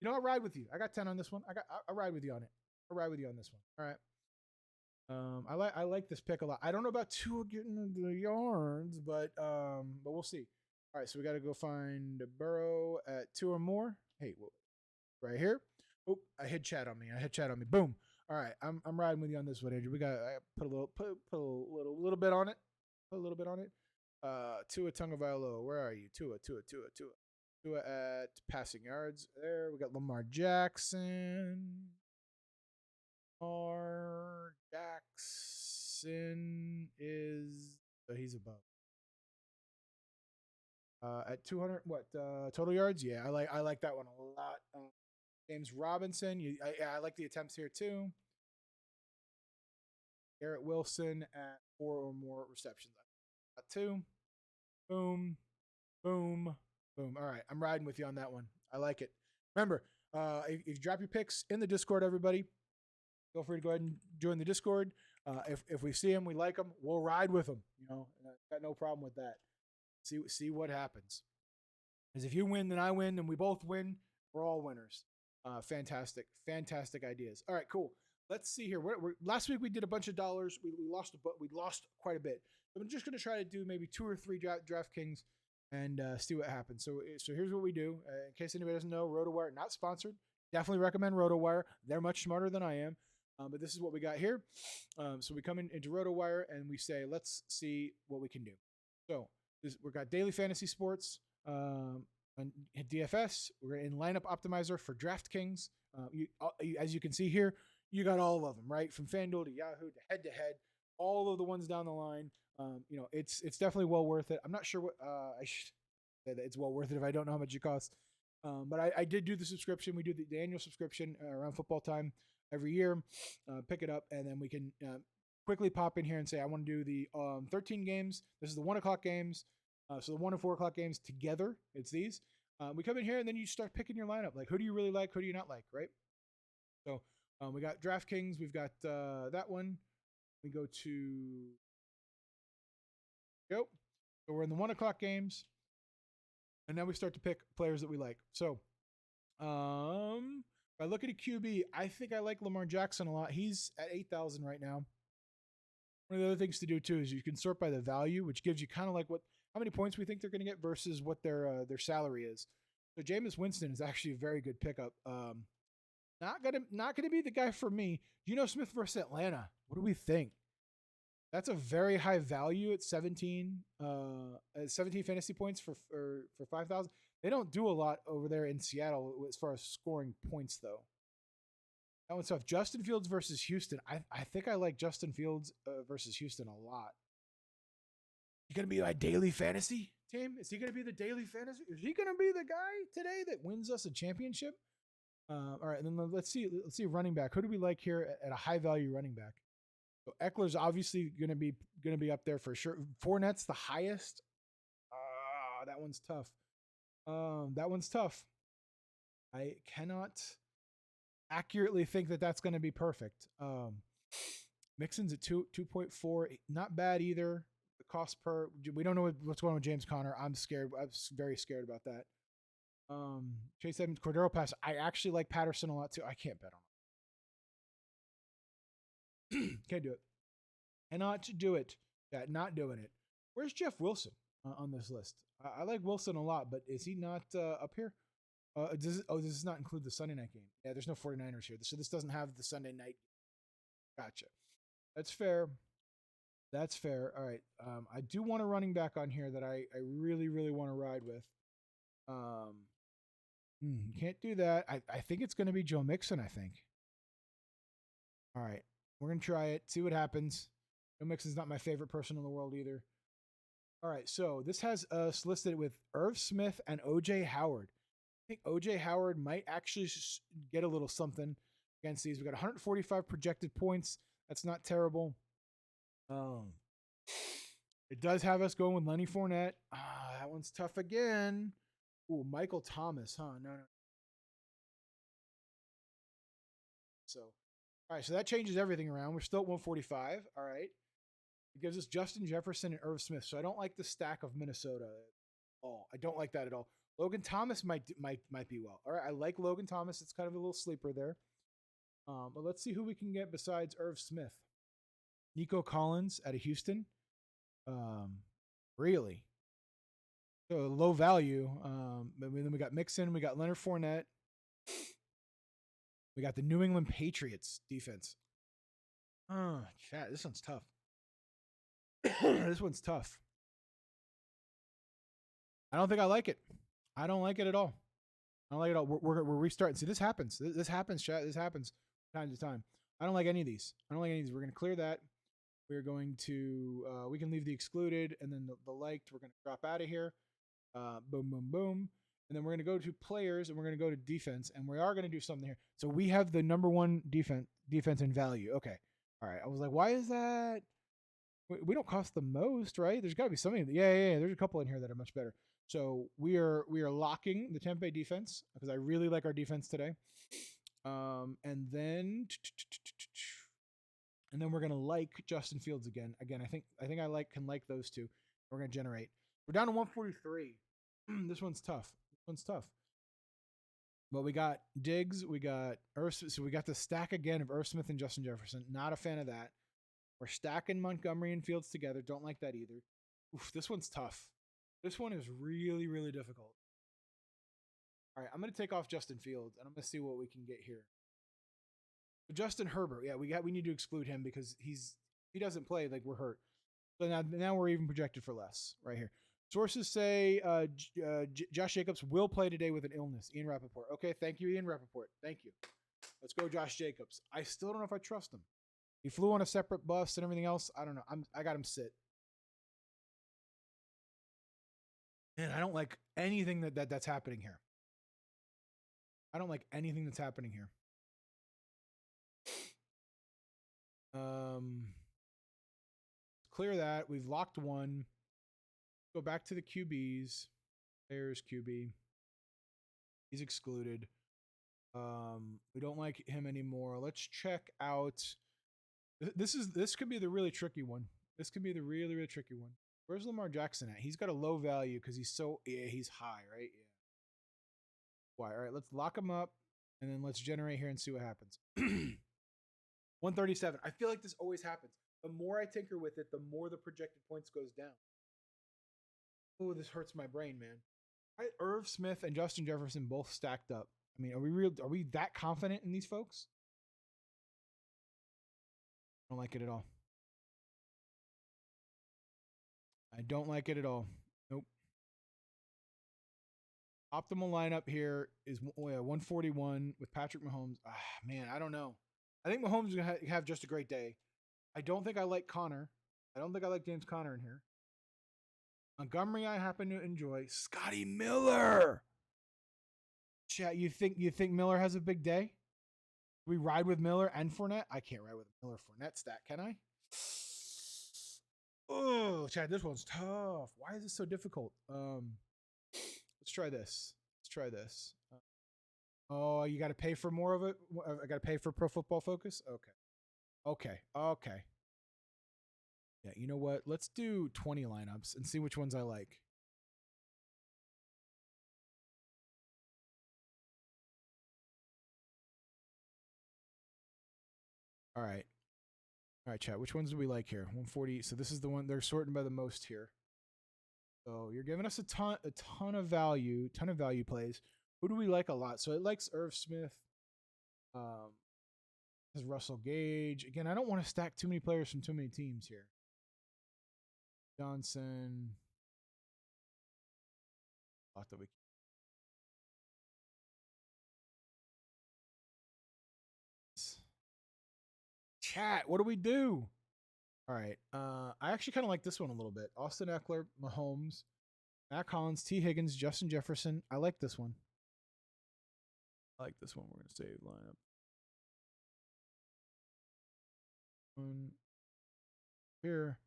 know, I'll ride with you. I got 10 on this one. I'll ride with you on it. I'll ride with you on this one. All right. I like this pick a lot. I don't know about Tua getting the yards, but we'll see. All right, so we got to go find Burrow at 2 or more. Hey, right here. Oh, I had chat on me. Boom. All right, I'm riding with you on this one, Andrew. I put a little bit on it. Put a little bit on it. Tua Tagovailoa, where are you? Tua. Tua at passing yards. There we got Lamar Jackson. Lamar Jackson is he's above. At 200, what total yards? Yeah, I like that one a lot. James Robinson, I like the attempts here too. Garrett Wilson at 4 or more receptions. Got 2. Boom, boom, boom. All right, I'm riding with you on that one. I like it. Remember, if you drop your picks in the Discord, everybody, feel free to go ahead and join the Discord. If we see them, we like them, we'll ride with them. You know, got no problem with that. See what happens. Because if you win, then I win, and we both win. We're all winners. Fantastic ideas. All right, cool. Let's see here. Last week we did a bunch of dollars. We lost quite a bit. I'm just going to try to do maybe 2 or 3 DraftKings and see what happens. So here's what we do. In case anybody doesn't know, RotoWire, not sponsored. Definitely recommend RotoWire. They're much smarter than I am. But this is what we got here. So we come into RotoWire and we say, let's see what we can do. So we've got daily fantasy sports on DFS. We're in lineup optimizer for DraftKings. As you can see here, you got all of them, right? From FanDuel to Yahoo to head-to-head, all of the ones down the line. You know, it's definitely well worth it. I'm not sure what I should say that it's well worth it if I don't know how much it costs. But I did do the subscription. We do the annual subscription around football time every year. Pick it up, and then we can quickly pop in here and say, I want to do the 13 games. This is the 1 o'clock games. So the 1 and 4 o'clock games together. It's these. We come in here, and then you start picking your lineup. Like, who do you really like? Who do you not like, right? So we got DraftKings. We've got that one. We go to go. So we're in the 1 o'clock games. And now we start to pick players that we like. So if I look at a QB, I think I like Lamar Jackson a lot. He's at 8,000 right now. One of the other things to do too is you can sort by the value, which gives you kind of like how many points we think they're going to get versus what their salary is. So Jameis Winston is actually a very good pickup. Not gonna be the guy for me. Geno Smith versus Atlanta. What do we think? That's a very high value at 17 fantasy points for 5,000. They don't do a lot over there in Seattle as far as scoring points, though. That one's tough. Justin Fields versus Houston. I think I like Justin Fields versus Houston a lot. He going to be my daily fantasy team? Is he going to be the daily fantasy? Is he going to be the guy today that wins us a championship? All right, and then let's see running back. Who do we like here at a high value running back? So Eckler's obviously going to be up there for sure. Fournette's the highest. That one's tough. I cannot accurately think that that's going to be perfect. Mixon's at 2.4, not bad either. The cost per, we don't know what's going on with James Conner. I'm scared. I'm very scared about that. Chase Edmonds, Cordero Pass. I actually like Patterson a lot too. I can't bet on him. Can't do it. Cannot do it. Yeah, not doing it. Where's Jeff Wilson on this list? I like Wilson a lot, but is he not up here? Does this not include the Sunday night game? Yeah, there's no 49ers here. So this doesn't have the Sunday night. Gotcha. That's fair. All right. I do want a running back on here that I really, really want to ride with. Can't do that. I think it's going to be Joe Mixon, I think. All right. We're going to try it. See what happens. Joe Mixon's not my favorite person in the world either. All right. So this has us listed with Irv Smith and O.J. Howard. I think O.J. Howard might actually get a little something against these. We got 145 projected points. That's not terrible. It does have us going with Lenny Fournette. That one's tough again. Ooh, Michael Thomas, huh? No. So, All right, so that changes everything around. We're still at 145. All right. It gives us Justin Jefferson and Irv Smith. So I don't like the stack of Minnesota at all. I don't like that at all. Logan Thomas might be well. All right, I like Logan Thomas. It's kind of a little sleeper there. But let's see who we can get besides Irv Smith. Nico Collins out of Houston. Really? So low value. Then we got Mixon. We got Leonard Fournette. We got the New England Patriots defense. Chat. This one's tough. This one's tough. I don't think I like it. I don't like it at all. I don't like it at all. We're restarting. See, this happens. This happens, chat. This happens time to time. I don't like any of these. I don't like any of these. We're going to clear that. We're going to, we can leave the excluded and then the liked. We're going to drop out of here. Boom, boom, boom. And then we're going to go to players and we're going to go to defense. And we are going to do something here. So we have the number one defense in value. Okay. All right. I was like, why is that? We don't cost the most, right? There's got to be something. Yeah. There's a couple in here that are much better. So we are locking the Tampa Bay defense because I really like our defense today. And then we're gonna like Justin Fields again. Again, I think I can like those two. We're gonna generate. We're down to 143. This one's tough. But we got Diggs, we got Irv, so we got the stack again of Irv Smith and Justin Jefferson. Not a fan of that. We're stacking Montgomery and Fields together. Don't like that either. Oof, this one's tough. This one is really, really difficult. All right, I'm going to take off Justin Fields, and I'm going to see what we can get here. So Justin Herbert, yeah, we need to exclude him because he doesn't play, like we're hurt. So now we're even projected for less right here. Sources say Josh Jacobs will play today with an illness. Ian Rappaport. Okay, thank you, Ian Rappaport. Thank you. Let's go, Josh Jacobs. I still don't know if I trust him. He flew on a separate bus and everything else. I don't know. I got him sit. Man, I don't like anything that's happening here. I don't like anything that's happening here. Clear that. We've locked one. Go back to the QBs. There's QB. He's excluded. We don't like him anymore. Let's check out. This could be the really tricky one. This could be the really, really tricky one. Where's Lamar Jackson at? He's got a low value because he's he's high, right? Yeah. Why? All right, let's lock him up and then let's generate here and see what happens. 137. I feel like this always happens. The more I tinker with it, the more the projected points goes down. Oh, this hurts my brain, man. Right, Irv Smith and Justin Jefferson both stacked up. I mean, are we that confident in these folks? I don't like it at all. I don't like it at all. Nope. Optimal lineup here is 141 with Patrick Mahomes. Man, I don't know. I think Mahomes is going to have just a great day. I don't think I like Connor. I don't think I like James Conner in here. Montgomery, I happen to enjoy. Scotty Miller. Chat, you think Miller has a big day? We ride with Miller and Fournette? I can't ride with Miller Fournette stack, can I? Oh, Chad, this one's tough. Why is this so difficult? Let's try this. Oh, you got to pay for more of it? I got to pay for Pro Football Focus? Okay. Yeah, you know what? Let's do 20 lineups and see which ones I like. All right, chat. Which ones do we like here? 140. So this is the one they're sorting by the most here. So you're giving us a ton of value plays. Who do we like a lot? So it likes Irv Smith. This is Russell Gage. Again, I don't want to stack too many players from too many teams here. Johnson. Thought that we. Chat. What do we do? All right. I actually kind of like this one a little bit. Austin Eckler, Mahomes, Matt Collins, T. Higgins, Justin Jefferson. I like this one. We're going to save lineup. One here.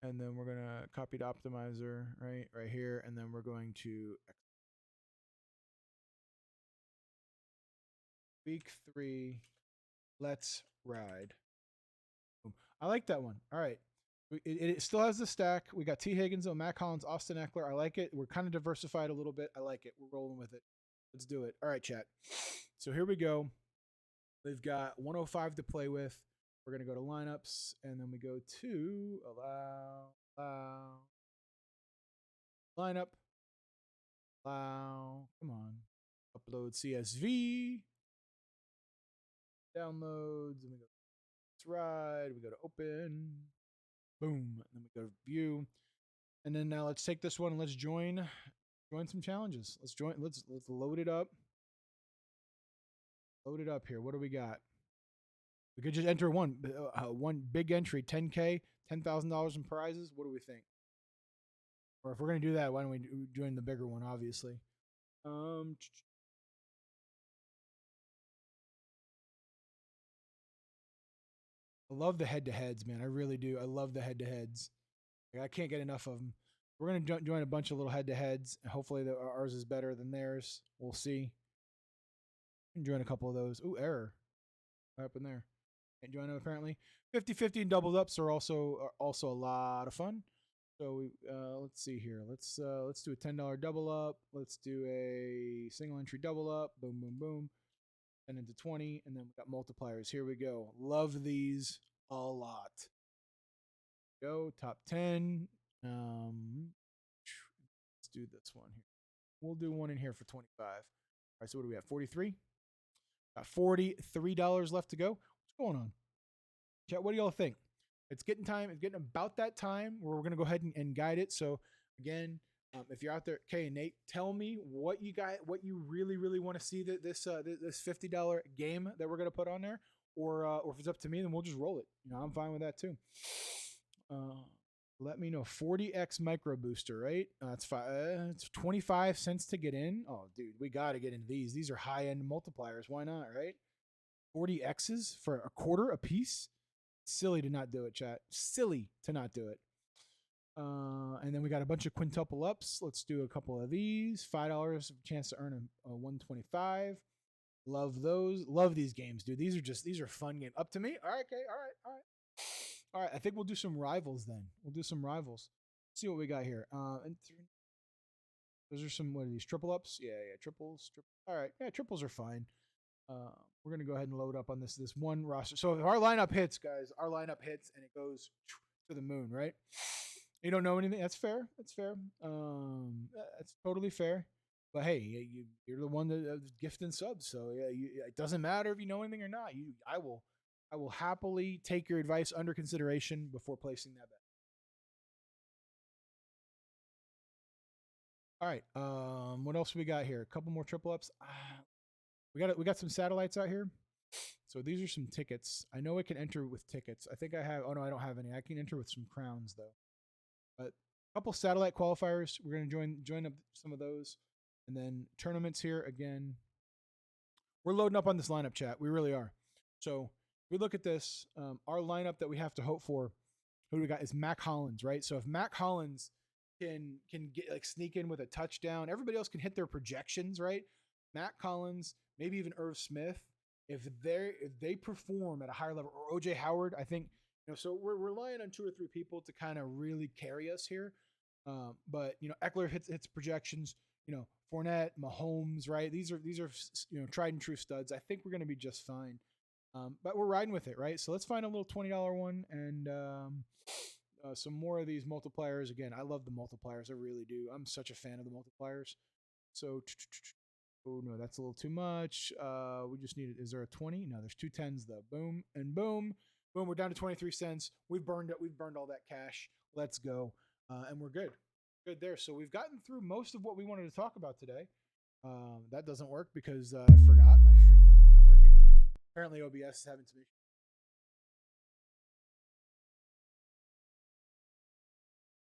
And then we're going to copy the optimizer right here. And then we're going to week 3. Let's ride. I like that one. All right. It still has the stack. We got T. Higgins, Matt Collins, Austin Eckler. I like it. We're kind of diversified a little bit. I like it. We're rolling with it. Let's do it. All right, chat. So here we go. We've got 105 to play with. We're going to go to lineups, and then we go to allow, lineup, allow, come on, upload CSV, downloads, and we go to ride, we go to open, boom, and then we go to view, and then now let's take this one and let's join some challenges. Let's load it up. Load it up here. What do we got? We could just enter one big entry, 10K, $10,000 in prizes. What do we think? Or if we're gonna do that, why don't we join the bigger one? Obviously. I love the head-to-heads, man. I really do. I love the head-to-heads. I can't get enough of them. We're gonna join a bunch of little head-to-heads. Hopefully, ours is better than theirs. We'll see. Join a couple of those. Ooh, error. What happened there? Can't join them apparently. 50-50 and double ups are also a lot of fun. So let's see here. Let's do a $10 double up. Let's do a single entry double up. Boom, boom, boom. And into 20, and then we got multipliers. Here we go. Love these a lot. Go top 10. Let's do this one here. We'll do one in here for 25. All right, so what do we have? 43. Got $43 left to go. What's going on? Chat, what do y'all think? It's getting time. It's getting about that time where we're going to go ahead and guide it. So again, if you're out there, Kay and Nate, tell me what you really want to see this $50 game that we're going to put on there, or if it's up to me, then we'll just roll it. I'm fine with that too. Let me know. 40x micro booster, right? It's 25 cents to get in. Oh, dude, we got to get into these. These are high end multipliers. Why not, right? 40 X's for a quarter a piece. Silly to not do it, chat. Silly to not do it. And then we got a bunch of quintuple ups. Let's do a couple of these. $5 chance to earn a 125. Love those. Love these games, dude. These are fun games. Up to me. All right, okay. All right. I think we'll do some rivals then. We'll do some rivals. Let's see what we got here. Those are some, what are these, triple ups? Yeah, triples. All right, yeah, triples are fine. We're going to go ahead and load up on this one roster. So if our lineup hits, guys, and it goes to the moon, right? You don't know anything. That's fair. That's totally fair. But hey, you're the one that's gifting subs, so yeah, it doesn't matter if you know anything or not. I will happily take your advice under consideration before placing that bet. All right. What else we got here? A couple more triple ups. We got some satellites out here. So these are some tickets. I know I can enter with tickets. I think I have. Oh no, I don't have any. I can enter with some crowns though. But a couple satellite qualifiers. We're gonna join up some of those, and then tournaments here again. We're loading up on this lineup, chat. We really are. So we look at this. Our lineup that we have to hope for. Who do we got? Is Mac Hollins, right? So if Mac Hollins can get like sneak in with a touchdown, everybody else can hit their projections, right? Matt Collins, maybe even Irv Smith, if they perform at a higher level, or OJ Howard, I think, so we're relying on 2 or 3 people to kind of really carry us here. But Eckler hits projections. Fournette, Mahomes, right? These are tried and true studs. I think we're going to be just fine. But we're riding with it, right? So let's find a little $20 one and some more of these multipliers. Again, I love the multipliers. I really do. I'm such a fan of the multipliers. So, oh no, that's a little too much. We just need it. Is there a 20? No, there's 2 10s though. Boom and boom. Boom, we're down to 23 cents. We've burned it. We've burned all that cash. Let's go. And we're good. Good there. So we've gotten through most of what we wanted to talk about today. That doesn't work because I forgot my stream deck is not working. Apparently OBS is having some issues.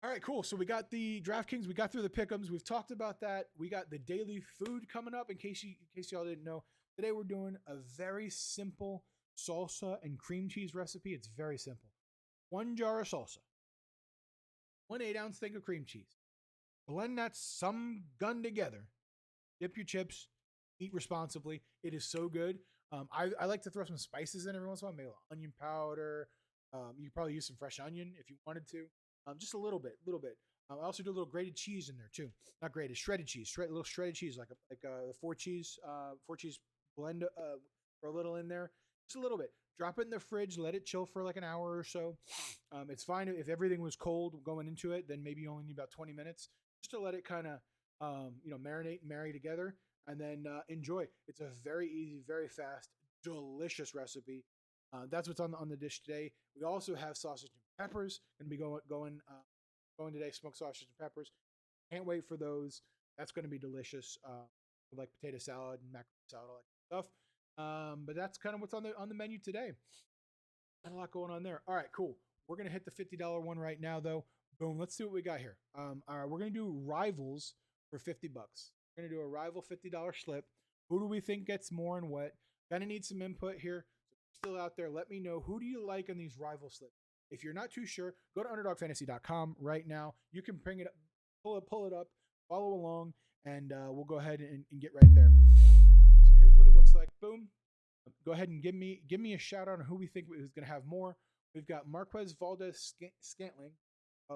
All right, cool. So we got the DraftKings. We got through the pick'ems. We've talked about that. We got the daily food coming up. In case y'all didn't know, today we're doing a very simple salsa and cream cheese recipe. It's very simple. 1 jar of salsa, 1 8-ounce thing of cream cheese. Blend that some gun together. Dip your chips. Eat responsibly. It is so good. I like to throw some spices in every once in a while, maybe a little onion powder. You could probably use some fresh onion if you wanted to, just a little bit, little bit. I also do a little grated cheese in there too. Not grated, shredded cheese, little shredded cheese, like the four cheese blend for a little in there, just a little bit. Drop it in the fridge, let it chill for like an hour or so. It's fine if everything was cold going into it, then maybe you only need about 20 minutes just to let it kind of marinate and marry together, and then enjoy. It's a very easy, very fast, delicious recipe. That's what's on the dish today. We also have sausage and peppers. Going to be going today. Smoked sausage and peppers. Can't wait for those. That's going to be delicious. Like potato salad and macaroni salad, all that stuff. But that's kind of what's on the menu today. Not a lot going on there. All right, cool. We're gonna hit the $50 one right now, though. Boom. Let's see what we got here. All right, we're gonna do rivals for $50. We're gonna do a rival $50 slip. Who do we think gets more and what? Gonna need some input here. So still out there, let me know who do you like on these rival slips. If you're not too sure, go to underdogfantasy.com right now. You can bring it up, pull it up, follow along, and we'll go ahead and get right there. So here's what it looks like. Boom. Go ahead and give me a shout out on who we think is going to have more. We've got Marquez Valdez Scantling,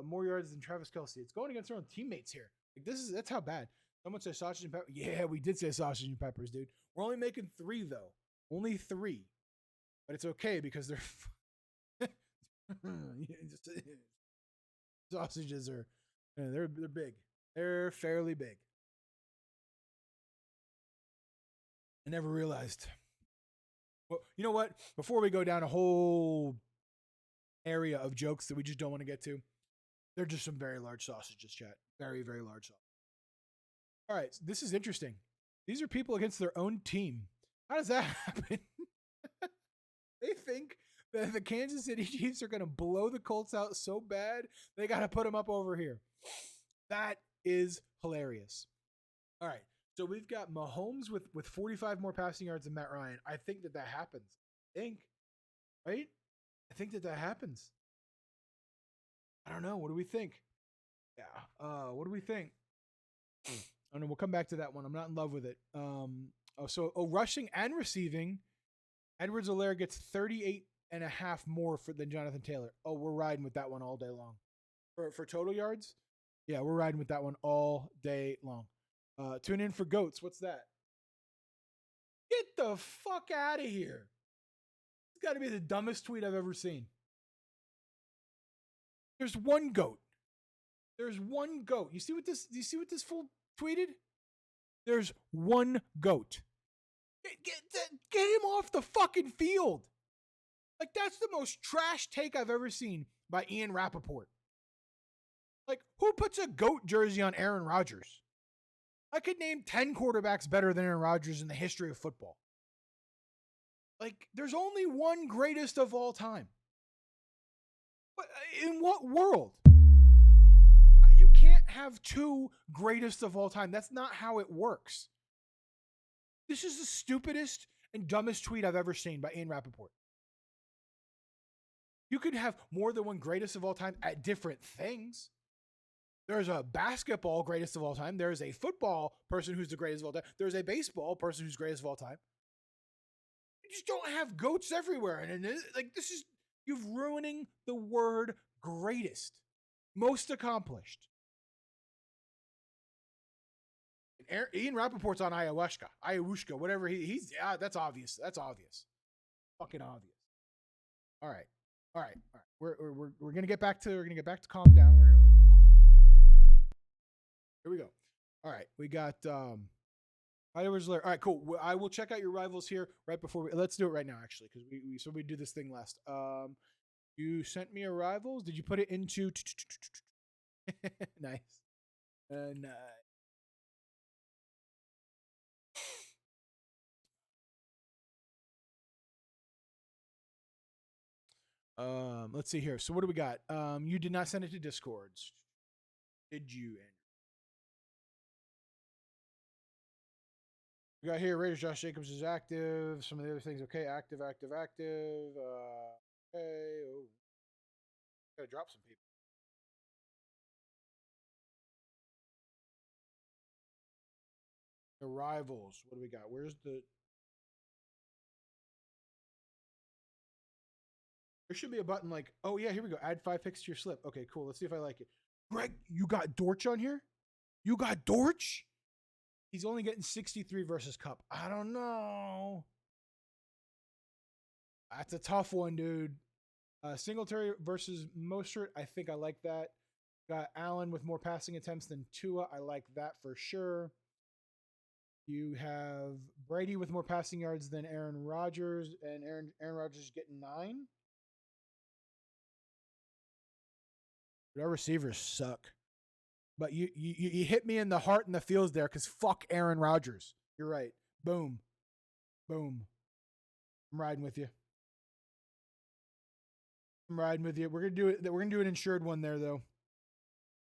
more yards than Travis Kelce. It's going against our own teammates here. Like that's how bad. Someone said sausage and pepper. Yeah, we did say sausage and peppers, dude. We're only making 3 though, only 3, but it's okay because they're sausages are they're big. They're fairly big. I never realized. Well, you know what? Before we go down a whole area of jokes that we just don't want to get to, they're just some very large sausages, chat. Very, very large sausages. All right, so this is interesting. These are people against their own team. How does that happen? They think that the Kansas City Chiefs are going to blow the Colts out so bad, they got to put them up over here. That is hilarious. All right, so we've got Mahomes with 45 more passing yards than Matt Ryan. I think that happens. Right? I think that happens. I don't know. What do we think? Yeah. What do we think? I don't know. We'll come back to that one. I'm not in love with it. Rushing and receiving, Edwards-Helaire gets 38 and a half more than Jonathan Taylor. Oh, we're riding with that one all day long. For total yards? Yeah, we're riding with that one all day long. Tune in for GOATs. What's that? Get the fuck out of here. It's got to be the dumbest tweet I've ever seen. There's one GOAT. There's one GOAT. You see what this fool tweeted? There's one GOAT. Get him off the fucking field. Like, that's the most trash take I've ever seen by Ian Rappaport. Like, who puts a GOAT jersey on Aaron Rodgers? I could name 10 quarterbacks better than Aaron Rodgers in the history of football. Like, there's only one greatest of all time. But in what world? You can't have 2 greatest of all time. That's not how it works. This is the stupidest and dumbest tweet I've ever seen by Ian Rappaport. You could have more than one greatest of all time at different things. There's a basketball greatest of all time. There's a football person who's the greatest of all time. There's a baseball person who's greatest of all time. You just don't have GOATs everywhere. And this is, you're ruining the word greatest. Most accomplished. And Ian Rappaport's on ayahuasca, whatever he's. That's obvious. That's obvious. Fucking obvious. All right. We're gonna get back to calm down. We're gonna calm down. Here we go. All right, we got All right, cool. I will check out your rivals here right before let's do it right now, actually, because we do this thing last. You sent me a rivals. Did you put it into? Nice. Nice. Let's see here. So what do we got? You did not send it to Discords. Did you, Andrew? We got here Raiders. Josh Jacobs is active. Some of the other things, okay. Active. Okay. Oh, gotta drop some people. The rivals. What do we got? Where's the? There should be a button like, oh yeah, here we go. Add 5 picks to your slip. Okay, cool. Let's see if I like it. Greg, you got Dortch on here? You got Dortch? He's only getting 63 versus Cup. I don't know. That's a tough one, dude. Singletary versus Mostert. I think I like that. Got Allen with more passing attempts than Tua. I like that for sure. You have Brady with more passing yards than Aaron Rodgers, and Aaron Rodgers getting 9. Our receivers suck. But you hit me in the heart and the feels there because fuck Aaron Rodgers. You're right. Boom. Boom. I'm riding with you. I'm riding with you. We're gonna do it. We're gonna do an insured one there though.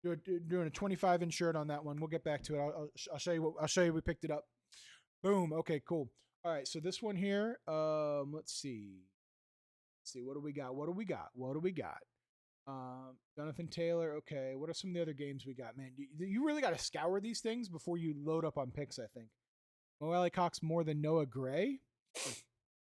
Doing a 25 insured on that one. We'll get back to it. I'll show you. I'll show you. We picked it up. Boom. Okay. Cool. All right. So this one here. Let's see. Let's see. What do we got? What do we got? What do we got? Jonathan Taylor. Okay. What are some of the other games we got? Man, you really got to scour these things before you load up on picks. I think. Mo Alley Cox more than Noah Gray.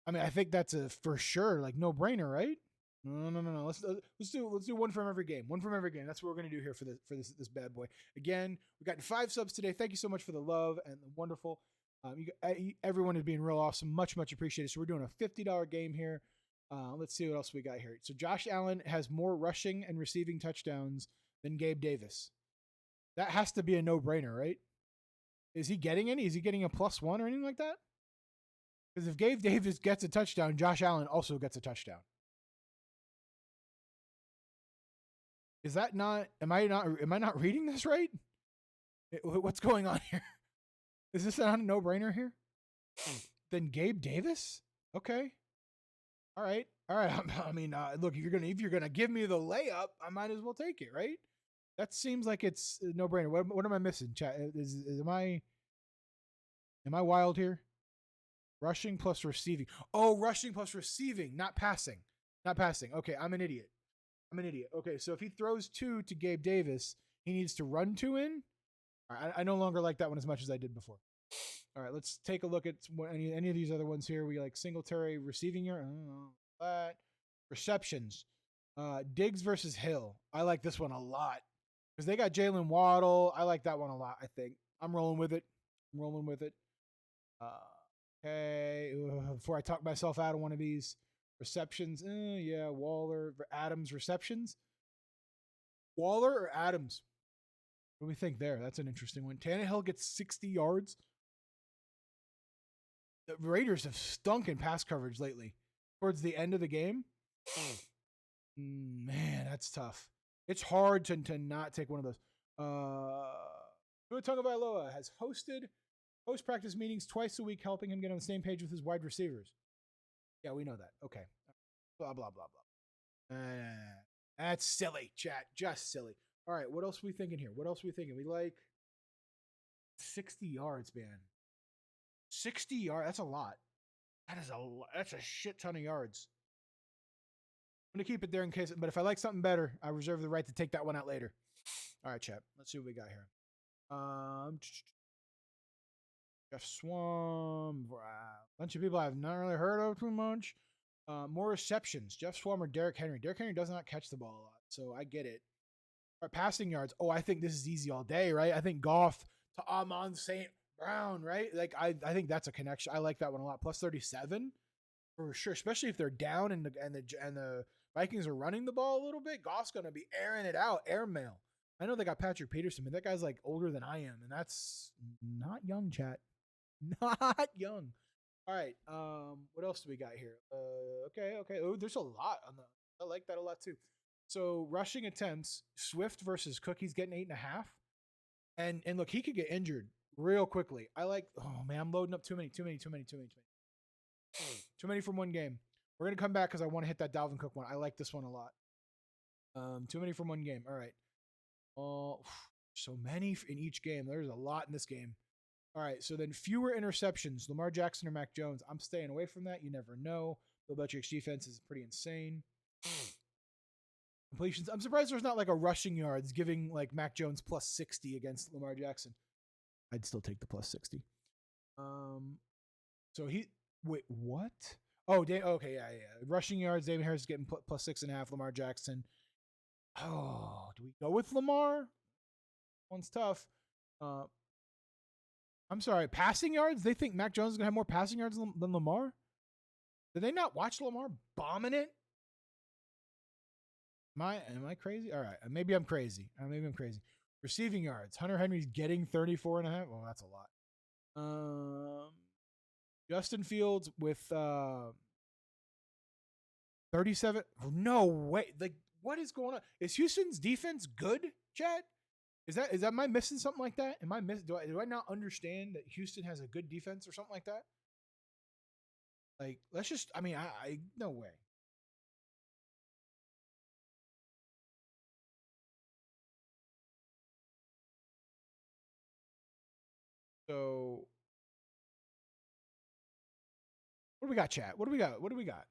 I mean, I think that's a for sure, like no brainer, right? No. Let's do one from every game. One from every game. That's what we're gonna do here for this bad boy. Again, we got 5 subs today. Thank you so much for the love and the wonderful. Everyone is being real awesome. Much appreciated. So we're doing a $50 game here. Let's see what else we got here. So Josh Allen has more rushing and receiving touchdowns than Gabe Davis. That has to be a no-brainer, right? Is he getting any? Is he getting a +1 or anything like that? Because if Gabe Davis gets a touchdown, Josh Allen also gets a touchdown. Is that not? Am I not reading this right? What's going on here? Is this not a no-brainer here? Then Gabe Davis? Okay. All right. I mean, look, if you're gonna give me the layup, I might as well take it, right? That seems like it's a no-brainer. What am I missing, chat? Am I wild here? Rushing plus receiving. Oh, rushing plus receiving, not passing. Not passing. Okay, I'm an idiot. Okay, so if he throws 2 to Gabe Davis, he needs to run 2 in. All right, I no longer like that one as much as I did before. All right, let's take a look at any of these other ones here. We like Singletary receiving yard. I don't know that. Receptions. Diggs versus Hill. I like this one a lot because they got Jalen Waddle. I like that one a lot. I think I'm rolling with it. Okay. Before I talk myself out of one of these receptions, yeah, Waller, Adams receptions. Waller or Adams? What do we think there? That's an interesting one. Tannehill gets 60 yards. The Raiders have stunk in pass coverage lately. Towards the end of the game, man, that's tough. It's hard to not take one of those. Tua Tagovailoa has hosted post-practice meetings twice a week, helping him get on the same page with his wide receivers. Yeah, we know that. Okay. Blah, blah, blah, blah. That's silly, chat. Just silly. All right, what else are we thinking here? We like 60 yards, man. 60 yards. That's a lot. That's a shit ton of yards. I'm going to keep it there in case, but if I like something better, I reserve the right to take that one out later. All right, chat. Let's see what we got here. Jeff Swam. A bunch of people I've not really heard of too much. More receptions. Jeff Swam or Derrick Henry. Derrick Henry does not catch the ball a lot, so I get it. All right, passing yards. Oh, I think this is easy all day, right? I think Goff to Amon St. Brown, right? Like I think that's a connection. I like that one a lot. Plus 37 for sure, especially if they're down and the Vikings are running the ball a little bit. Goff's gonna be airing it out, airmail. I know they got Patrick Peterson, but that guy's like older than I am, and that's not young, chat. Not young. All right. What else do we got here? Okay. Oh, there's a lot on the. I like that a lot too. So rushing attempts, Swift versus Cook. He's getting 8.5. And look, he could get injured real quickly. I like. Oh man, I'm loading up too many from one game. We're gonna come back because I want to hit that Dalvin Cook one. I like this one a lot. Too many from one game. All right. So many in each game. There's a lot in this game. All right, so then fewer interceptions, Lamar Jackson or Mac Jones. I'm staying away from that. You never know. Bill Belichick's defense is pretty insane. Completions. I'm surprised there's not like a rushing yards giving like Mac Jones plus 60 against Lamar Jackson. I'd still take the plus 60. So wait, what? Oh, okay, yeah. Rushing yards, David Harris is getting plus 6.5. Lamar Jackson. Oh, do we go with Lamar? One's tough. Uh, I'm sorry. Passing yards? They think Mac Jones is gonna have more passing yards than Lamar? Did they not watch Lamar bombing it? Am I crazy? All right, maybe I'm crazy. Maybe I'm crazy. Receiving yards. Hunter Henry's getting 34.5. Well, that's a lot. Justin Fields with 37. Oh, no way. Like, what is going on? Is Houston's defense good, Chad? Am I missing something like that? Do I not understand that Houston has a good defense or something like that? Like, let's just. I no way. So what do we got, chat? What do we got? What do we got?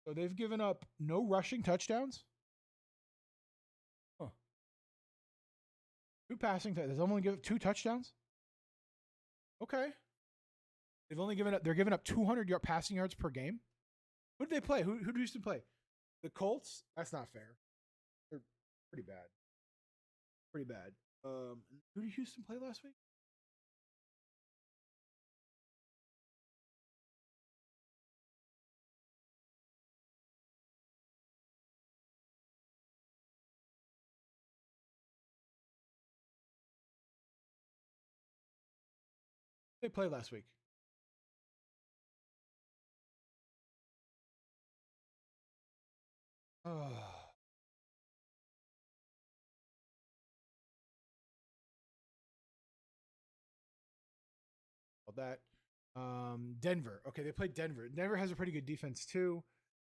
So they've given up no rushing touchdowns. Huh. Two passing. They've only given up two touchdowns. Okay. They've only given up. They're giving up 200 passing yards per game. Who did they play? Who did Houston play? The Colts. That's not fair. They're pretty bad. Pretty bad. Who did Houston play last week? They played last week. Oh, that. Denver. Okay, they played Denver. Denver has a pretty good defense too.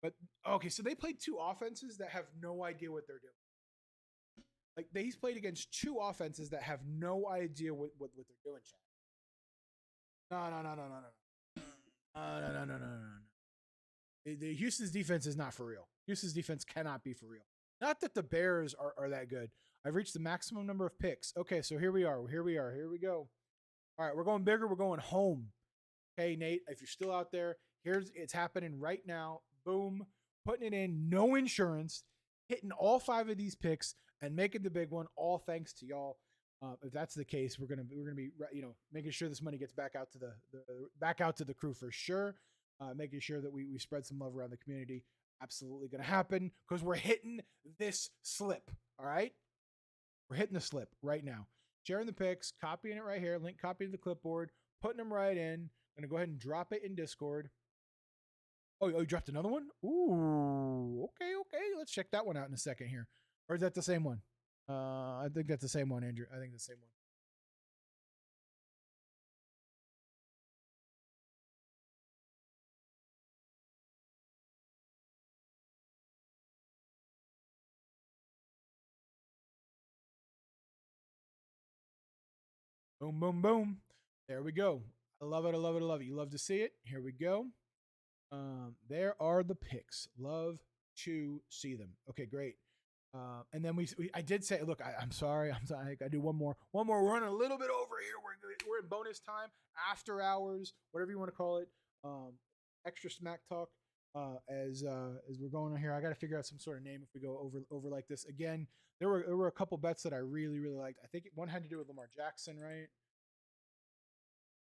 But okay, so they played two offenses that have no idea what they're doing. Like he's played against two offenses that have no idea what they're doing. Chad. No. The Houston's defense is not for real. Houston's defense cannot be for real. Not that the Bears are that good. I've reached the maximum number of picks. Okay, so here we are. Here we go. All right, we're going bigger. We're going home. Okay, Nate, if you're still out there, it's happening right now. Boom, putting it in, no insurance, hitting all five of these picks and making the big one. All thanks to y'all. If that's the case, we're gonna be making sure this money gets back out to the crew for sure. Making sure that we spread some love around the community. Absolutely gonna happen because we're hitting this slip. All right, we're hitting the slip right now. Sharing the picks, copying it right here, link copy to the clipboard, putting them right in. I'm gonna go ahead and drop it in Discord. Oh, you dropped another one? Ooh, okay. Let's check that one out in a second here. Or is that the same one? I think that's the same one, Andrew. I think the same one. Boom, boom, boom. There we go. I love it. I love it. I love it. You love to see it. Here we go. There are the picks. Love to see them. Okay, great. And then I did say, look, I'm sorry. I'm sorry. I do one more. We're running a little bit over here. We're in bonus time, after hours, whatever you want to call it. Extra smack talk. As we're going on here, I got to figure out some sort of name if we go over like this again. There were a couple bets that I really liked. I think one had to do with Lamar Jackson, right?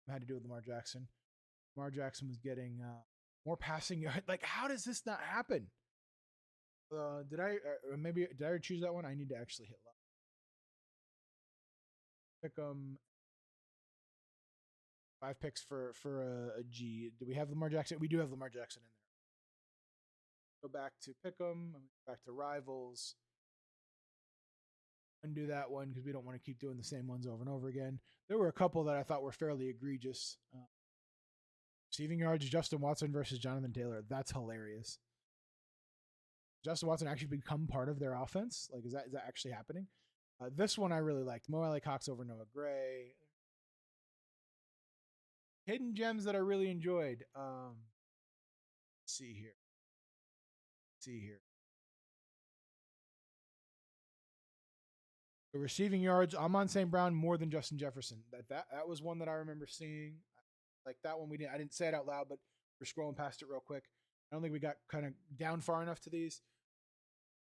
Had to do with Lamar Jackson. Lamar Jackson was getting more passing yard. Like, how does this not happen? Did I maybe did I choose that one? I need to actually hit pick 5 picks for a G. Do we have Lamar Jackson? We do have Lamar Jackson in there. Go back to pick 'em. Back to rivals. Undo that one because we don't want to keep doing the same ones over and over again. There were a couple that I thought were fairly egregious. Receiving yards, Justin Watson versus Jonathan Taylor. That's hilarious. Justin Watson actually become part of their offense? Like, is that actually happening? This one I really liked. Mo Alley Cox over Noah Gray. Hidden gems that I really enjoyed. Let's see here. The receiving yards, Amon St. Brown more than Justin Jefferson. That was one that I remember seeing. Like that one I didn't say it out loud, but We're scrolling past it real quick. I don't think we got kind of down far enough to these.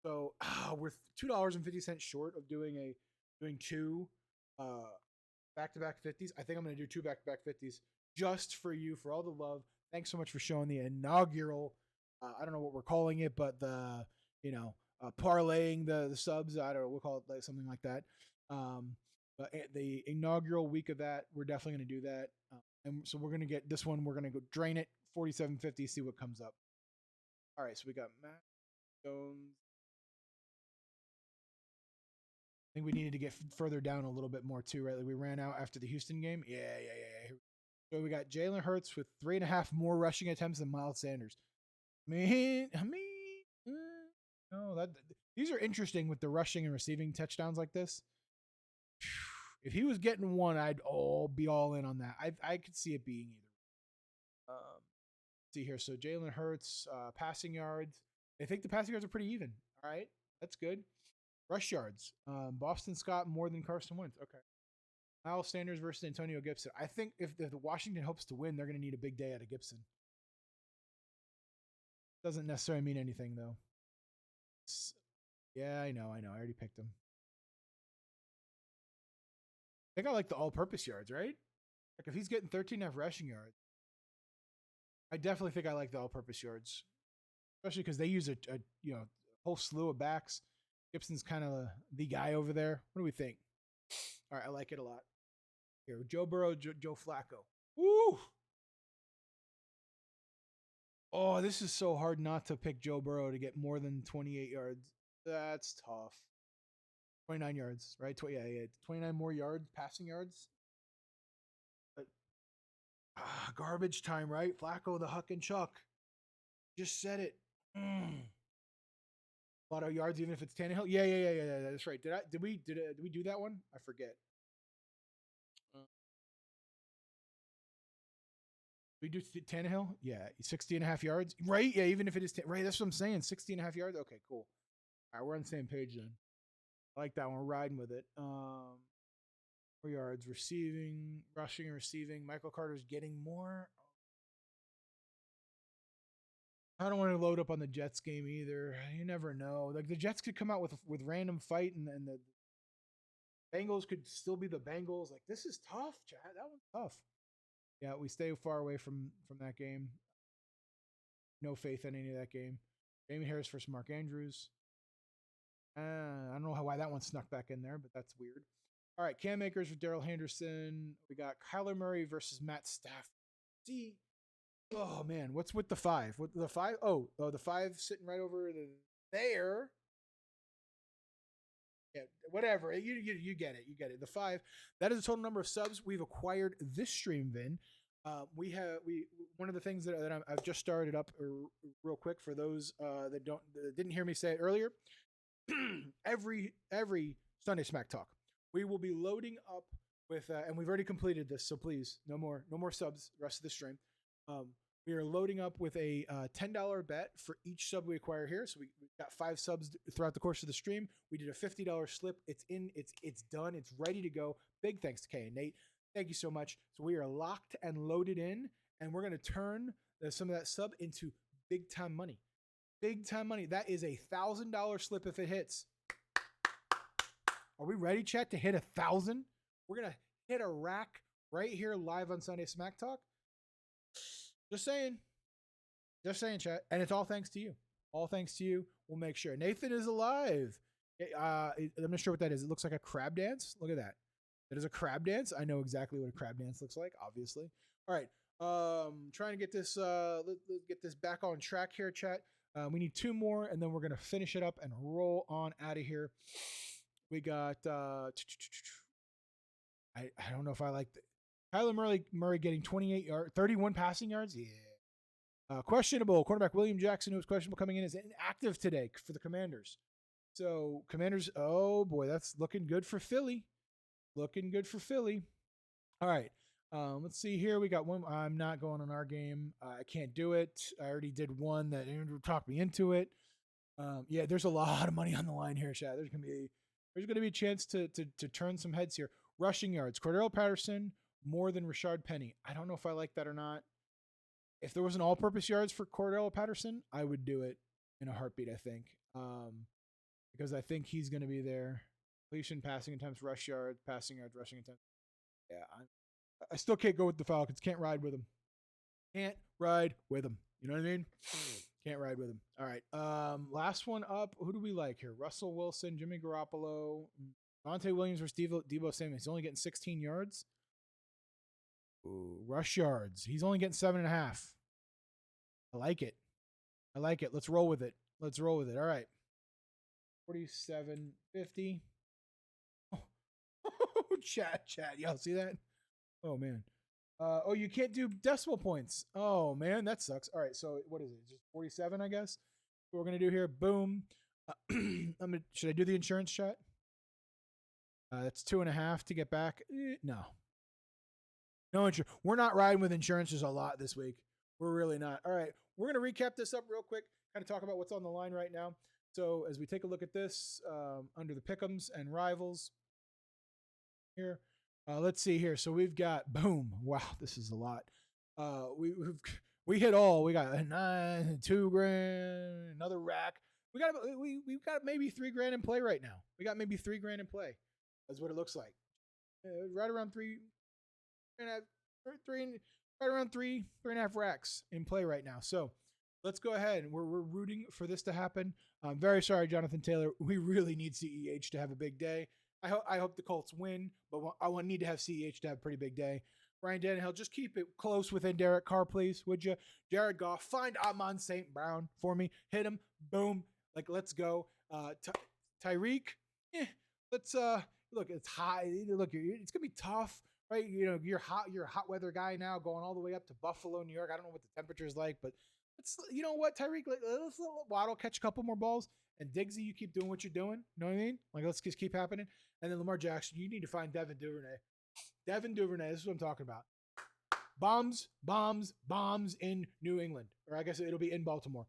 So we're $2.50 short of doing two back-to-back 50s. I think I'm going to do two back-to-back 50s just for you, for all the love. Thanks so much for showing the inaugural, I don't know what we're calling it, but the, parlaying the subs. I don't know, we'll call it like something like that. But the inaugural week of that, we're definitely going to do that. And so we're going to get this one. We're going to go drain it, 47.50, see what comes up. All right, so we got Matt Jones. I think we needed to get further down a little bit more too, right? Like we ran out after the Houston game. Yeah. So we got Jalen Hurts with 3.5 more rushing attempts than Miles Sanders. No, these are interesting with the rushing and receiving touchdowns like this. If he was getting one, I'd be all in on that. I could see it being either. See here, so Jalen Hurts, passing yards. I think the passing yards are pretty even. All right, that's good. Rush yards. Boston Scott more than Carson Wentz. Okay. Miles Sanders versus Antonio Gibson. I think if the Washington hopes to win, they're going to need a big day out of Gibson. Doesn't necessarily mean anything, though. Yeah, I know. I already picked him. I think I like the all-purpose yards, right? Like if he's getting 13.5 rushing yards, I definitely think I like the all-purpose yards, especially because they use a whole slew of backs. Gibson's kind of the guy over there. What do we think? All right, I like it a lot. Here, Joe Burrow, Joe Flacco. Woo! Oh, this is so hard not to pick Joe Burrow to get more than 28 yards. That's tough. 29 yards, right? Yeah. 29 more yards, passing yards. Garbage time, right? Flacco, the Huck and Chuck. Just said it. A lot of yards, even if it's Tannehill. Yeah. That's right. Did we do that one? I forget. We do Tannehill? Yeah, 60.5 yards. Right? Yeah, even if it is right, that's what I'm saying. 60.5 yards. Okay, cool. All right, we're on the same page then. I like that one. We're riding with it. 4 yards receiving, rushing and receiving. Michael Carter's getting more. I don't want to load up on the Jets game either. You never know. Like the Jets could come out with random fight, and the Bengals could still be the Bengals. Like this is tough, Chad. That one's tough. Yeah, we stay far away from that game. No faith in any of that game. Damien Harris versus Mark Andrews. I don't know why that one snuck back in there, but that's weird. All right, Cam Akers with Daryl Henderson. We got Kyler Murray versus Matt Stafford. See, oh man, what's with the 5? What the 5? Oh, the 5 sitting right over there. Yeah, whatever. You get it. You get it. The 5. That is the total number of subs we've acquired this stream, Vin. We one of the things that I've just started up real quick for those that didn't hear me say it earlier. every Sunday Smack Talk, we will be loading up with, and we've already completed this, so please, no more subs the rest of the stream. We are loading up with a $10 bet for each sub we acquire here. So we got 5 subs throughout the course of the stream. We did a $50 slip. It's done. It's ready to go. Big thanks to Kay and Nate. Thank you so much. So we are locked and loaded in, and we're going to turn some of that sub into big time money. Big time money. That is a $1,000 slip if it hits. Are we ready, chat, to hit 1,000? We're going to hit a rack right here live on Sunday Smack Talk. Just saying, chat. And it's all thanks to you. All thanks to you. We'll make sure. Nathan is alive. I'm not sure what that is. It looks like a crab dance. Look at that. That is a crab dance. I know exactly what a crab dance looks like, obviously. All right. Trying to get this let's get this back on track here, chat. We need 2 more, and then we're going to finish it up and roll on out of here. We got I don't know if I like Kyler Murray getting 28 yards, 31 passing yards. Yeah. Questionable. Quarterback William Jackson, who was questionable coming in, is inactive today for the Commanders. So Commanders, oh boy, that's looking good for Philly. Looking good for Philly. All right. Let's see here. We got one. I'm not going on our game. I can't do it. I already did one that Andrew talked me into it. Yeah, there's a lot of money on the line here, Chad. There's gonna be a chance to turn some heads here. Rushing yards. Cordell Patterson more than Rashard Penny. I don't know if I like that or not. If there was an all-purpose yards for Cordell Patterson, I would do it in a heartbeat, I think. Because I think he's going to be there. Completion, passing attempts, rush yards, passing yards, rushing attempts. Yeah, I still can't go with the Falcons. Can't ride with them. Can't ride with them. You know what I mean? Can't ride with them. All right. Last one up. Who do we like here? Russell Wilson, Jimmy Garoppolo, Monte Williams versus Debo Samuel. He's only getting 16 yards. Ooh, rush yards. He's only getting 7.5. I like it. I like it. Let's roll with it. Let's roll with it. All right. 47.50. Oh, chat. Y'all see that? Oh, man. Oh, you can't do decimal points. Oh, man, that sucks. All right, so what is it? Just 47, I guess? What we're going to do here. Boom. Should I do the insurance chat? That's 2.5 to get back. No. No insurance. We're not riding with insurances a lot this week. We're really not. All right, we're going to recap this up real quick, kind of talk about what's on the line right now. So as we take a look at this, under the pick'ems and rivals here, let's see here. So we've got boom. Wow, this is a lot. We hit all. We got $2,000, another rack. We've got maybe $3,000 in play right now. We got maybe $3,000 in play. That's what it looks like. Right around three and a half racks in play right now. So let's go ahead. We're rooting for this to happen. I'm very sorry, Jonathan Taylor. We really need CEH to have a big day. I hope the Colts win, but I need to have CEH to have a pretty big day. Ryan Tannehill, just keep it close within Derek Carr, please, would you? Jared Goff, find Amon St. Brown for me. Hit him. Boom. Like, let's go. Tyreek, let's look, it's high. Look, it's gonna be tough, right? You know, you're a hot weather guy now, going all the way up to Buffalo, New York. I don't know what the temperature is like, but you know what, Tyreek, let's let Waddle catch a couple more balls, and Diggsy, you keep doing what you're doing. You know what I mean? Like, let's just keep happening. And then Lamar Jackson, you need to find Devin Duvernay. Devin Duvernay, this is what I'm talking about. Bombs in New England. Or I guess it'll be in Baltimore.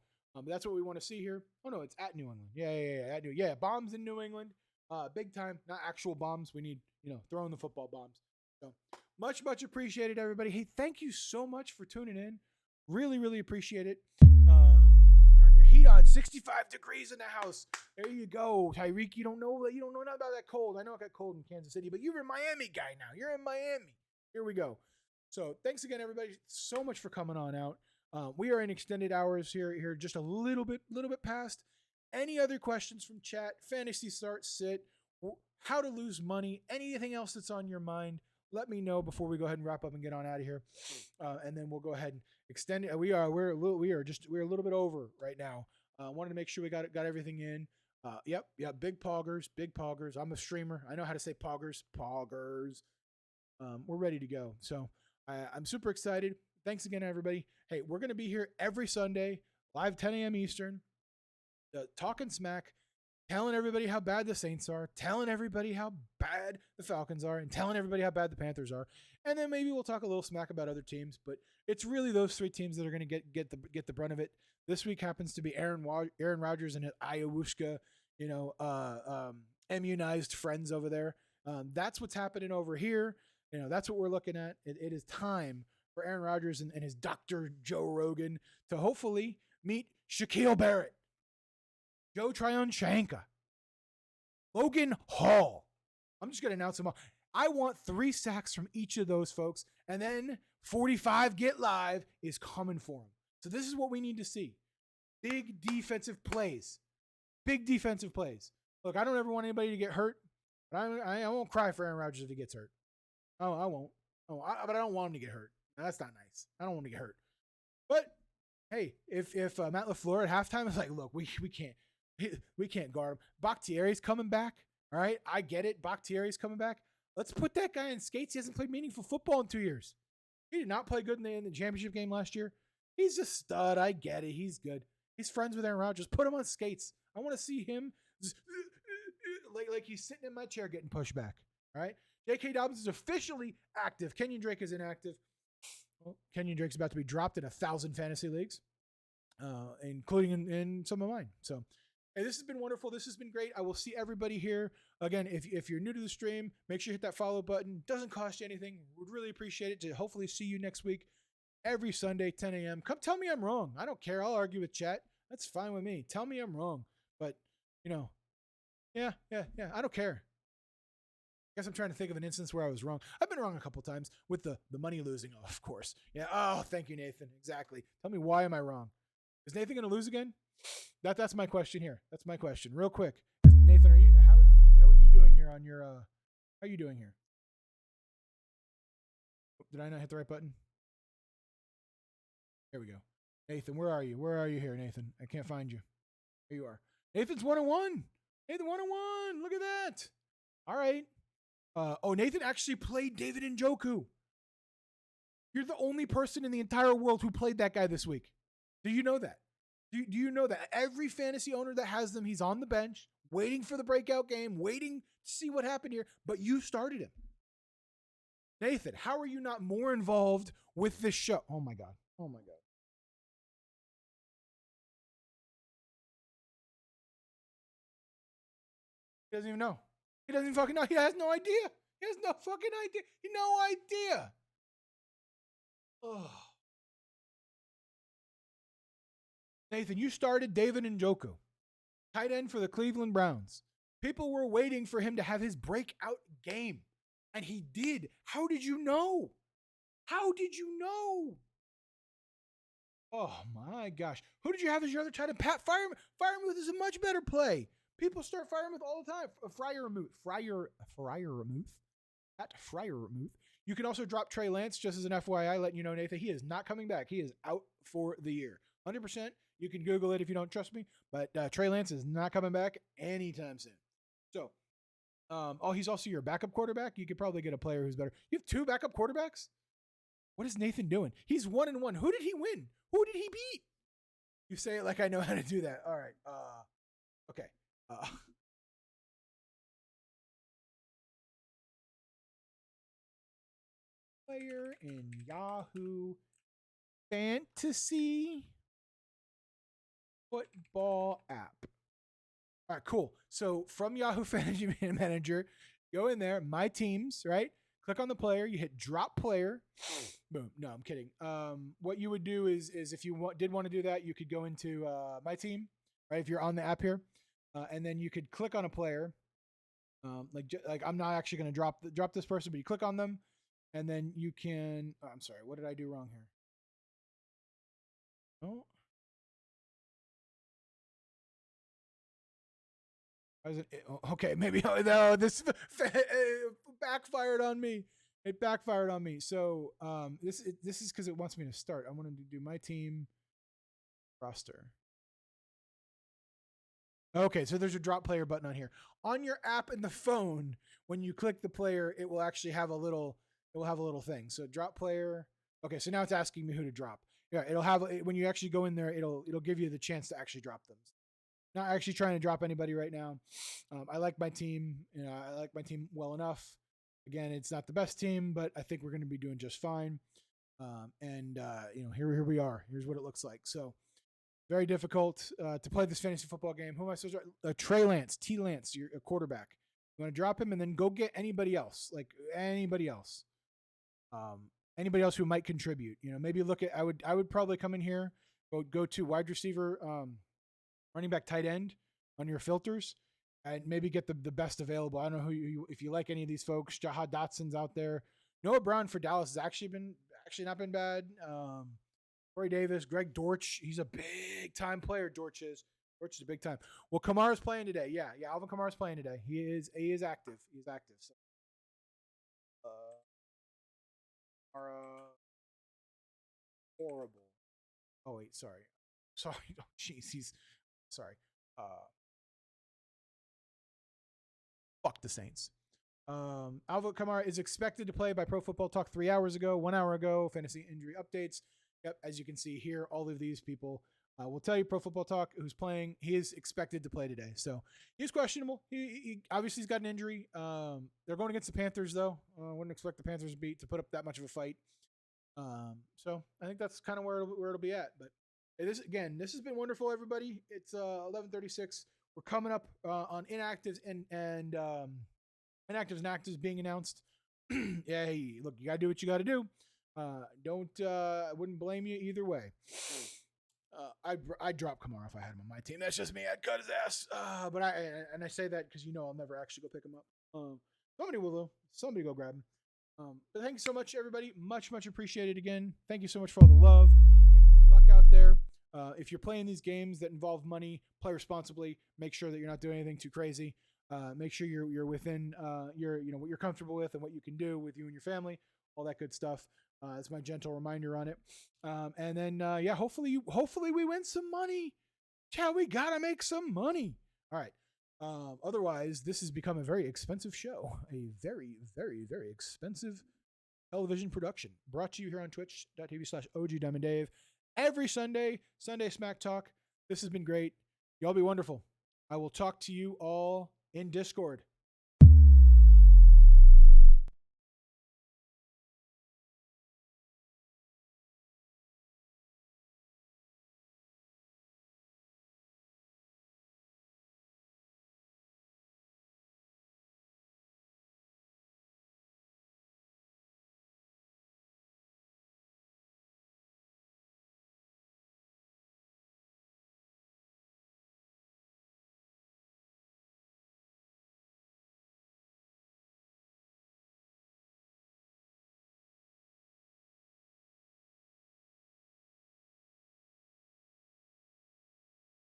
That's what we want to see here. Oh, no, it's at New England. Yeah. Bombs in New England. Big time, not actual bombs. We need, throwing the football bombs. So much appreciated, everybody. Hey, thank you so much for tuning in. Really appreciate it. Just turn your heat on. 65 degrees in the house. There you go, Tyreek. You don't know nothing about that cold. I know it got cold in Kansas City, but you're a Miami guy now. You're in Miami. Here we go. So thanks again, everybody, so much for coming on out. We are in extended hours here, just a little bit past. Any other questions from chat? Fantasy start, sit, how to lose money, anything else that's on your mind? Let me know before we go ahead and wrap up and get on out of here, and then we'll go ahead and extend it. We're a little bit over right now. Wanted to make sure we got everything in. Yep, big poggers. I'm a streamer. I know how to say poggers. We're ready to go. So I'm super excited. Thanks again, everybody. Hey, we're gonna be here every Sunday, live 10 a.m. Eastern, talking smack, telling everybody how bad the Saints are, telling everybody how bad the Falcons are, and telling everybody how bad the Panthers are. And then maybe we'll talk a little smack about other teams, but it's really those three teams that are going to get the brunt of it. This week happens to be Aaron Rodgers and his ayahuasca, immunized friends over there. That's what's happening over here. That's what we're looking at. It is time for Aaron Rodgers and his Dr. Joe Rogan to hopefully meet Shaquille Barrett, Joe Tryon-Shanka, Logan Hall. I'm just going to announce them all. I want 3 sacks from each of those folks, and then 45 Get Live is coming for them. So this is what we need to see. Big defensive plays. Look, I don't ever want anybody to get hurt, but I won't cry for Aaron Rodgers if he gets hurt. Oh, I won't. But I don't want him to get hurt. That's not nice. I don't want him to get hurt. But hey, if Matt LaFleur at halftime is like, look, we can't guard him. Bakhtiari's coming back. All right, I get it. Bakhtiari's coming back. Let's put that guy in skates. He hasn't played meaningful football in 2 years. He did not play good in the championship game last year. He's a stud. I get it. He's good. He's friends with Aaron Rodgers. Put him on skates. I want to see him like he's sitting in my chair getting pushed back. All right. J.K. Dobbins is officially active. Kenyon Drake is inactive. Well, Kenyon Drake's about to be dropped in 1,000 fantasy leagues, including in some of mine. So, hey, this has been wonderful. This has been great. I will see everybody here. Again, if you're new to the stream, make sure you hit that follow button. Doesn't cost you anything. Would really appreciate it to hopefully see you next week. every Sunday, 10 a.m. Come tell me I'm wrong. I don't care. I'll argue with chat. That's fine with me. Tell me I'm wrong. But, you know, yeah. I don't care. I guess I'm trying to think of an instance where I was wrong. I've been wrong a couple times with the money losing, of course. Yeah. Oh, thank you, Nathan. Exactly. Tell me, why am I wrong? Is Nathan going to lose again? That's my question here. That's my question. Real quick. Nathan, how are you doing here on your how are you doing here? Did I not hit the right button? There we go. Nathan, where are you? Where are you here, Nathan? I can't find you. Here you are. Nathan's 1-1. Nathan 1-1. Look at that. All right. Nathan actually played David Njoku. You're the only person in the entire world who played that guy this week. Do you know that? Do you know that? Every fantasy owner that has them, he's on the bench, waiting for the breakout game, waiting to see what happened here, but you started him. Nathan, how are you not more involved with this show? Oh my God. Oh my God. He doesn't even know. He doesn't even fucking know. He has no idea. He has no fucking idea. No idea. Oh. Nathan, you started David Njoku, tight end for the Cleveland Browns. People were waiting for him to have his breakout game, and he did. How did you know? How did you know? Oh my gosh. Who did you have as your other tight end? Pat Freiermuth is a much better play. People start Freiermuth all the time. Freiermuth. Pat Freiermuth. You can also drop Trey Lance, just as an FYI, letting you know, Nathan, he is not coming back. He is out for the year. 100%. You can Google it if you don't trust me, but Trey Lance is not coming back anytime soon. So, he's also your backup quarterback. You could probably get a player who's better. You have 2 backup quarterbacks? What is Nathan doing? He's 1-1. Who did he win? Who did he beat? You say it like I know how to do that. All right. Okay. Player in Yahoo Fantasy Football app. All right, cool. So from Yahoo Fantasy Manager, go in there, My Teams, right? Click on the player. You hit Drop Player. Boom. No, I'm kidding. What you would do is if you did want to do that, you could go into My Team, right? If you're on the app here, and then you could click on a player. Like I'm not actually going to drop this person, but you click on them, and then you can. Oh, I'm sorry. What did I do wrong here? Oh. Okay, maybe no, this backfired on me. It backfired on me. So this is because it wants me to start. I wanted to do My Team roster. Okay, so there's a drop player button on here. On your app in the phone, when you click the player, it will actually have a little thing. So drop player. Okay, so now it's asking me who to drop. Yeah, it'll have when you actually go in there, it'll give you the chance to actually drop them. Not actually trying to drop anybody right now. I like my team. I like my team well enough. Again, it's not the best team, but I think we're going to be doing just fine. Here we are. Here's what it looks like. So very difficult to play this fantasy football game. Who am I supposed to? Trey Lance, T. Lance, you're a quarterback. You want to drop him and then go get anybody else, like anybody else. Anybody else who might contribute. Maybe look at. I would probably come in here, go to wide receiver. Running back, tight end on your filters, and maybe get the best available. I don't know if you like any of these folks. Jaha Dotson's out there. Noah Brown for Dallas has actually not been bad. Corey Davis, Greg Dortch, he's a big time player. Dortch is a big time. Well, Kamara's playing today. Yeah, Alvin Kamara's playing today. He is active. He's active. So, Kamara, horrible. Oh wait, sorry. Oh jeez, he's sorry. Fuck the Saints. Alvin Kamara is expected to play by Pro Football Talk 3 hours ago, 1 hour ago. Fantasy injury updates. Yep, as you can see here, all of these people will tell you Pro Football Talk who's playing. He is expected to play today, so he's questionable. He obviously he's got an injury. They're going against the Panthers though. Wouldn't expect the Panthers to put up that much of a fight. So I think that's kind of where it'll be at. But this has been wonderful, everybody. It's 11:36. We're coming up on inactives and inactives and actives being announced. Yeah, hey, look, you gotta do what you gotta do. I wouldn't blame you either way. I'd drop Kamara if I had him on my team. That's just me. I'd cut his ass. But I say that because I'll never actually go pick him up. Somebody will though. Somebody go grab him. But thank you so much, everybody. Much appreciated again. Thank you so much for all the love. Hey, good luck out there. If you're playing these games that involve money, play responsibly. Make sure that you're not doing anything too crazy. Make sure you're within what you're comfortable with and what you can do with you and your family. All that good stuff. That's my gentle reminder on it. And then hopefully we win some money. Yeah, we gotta make some money. All right. Otherwise, this has become a very expensive show. A very, very, very expensive television production. Brought to you here on twitch.tv/OGDiamondDave. Every Sunday Smack Talk. This has been great. Y'all be wonderful. I will talk to you all in Discord.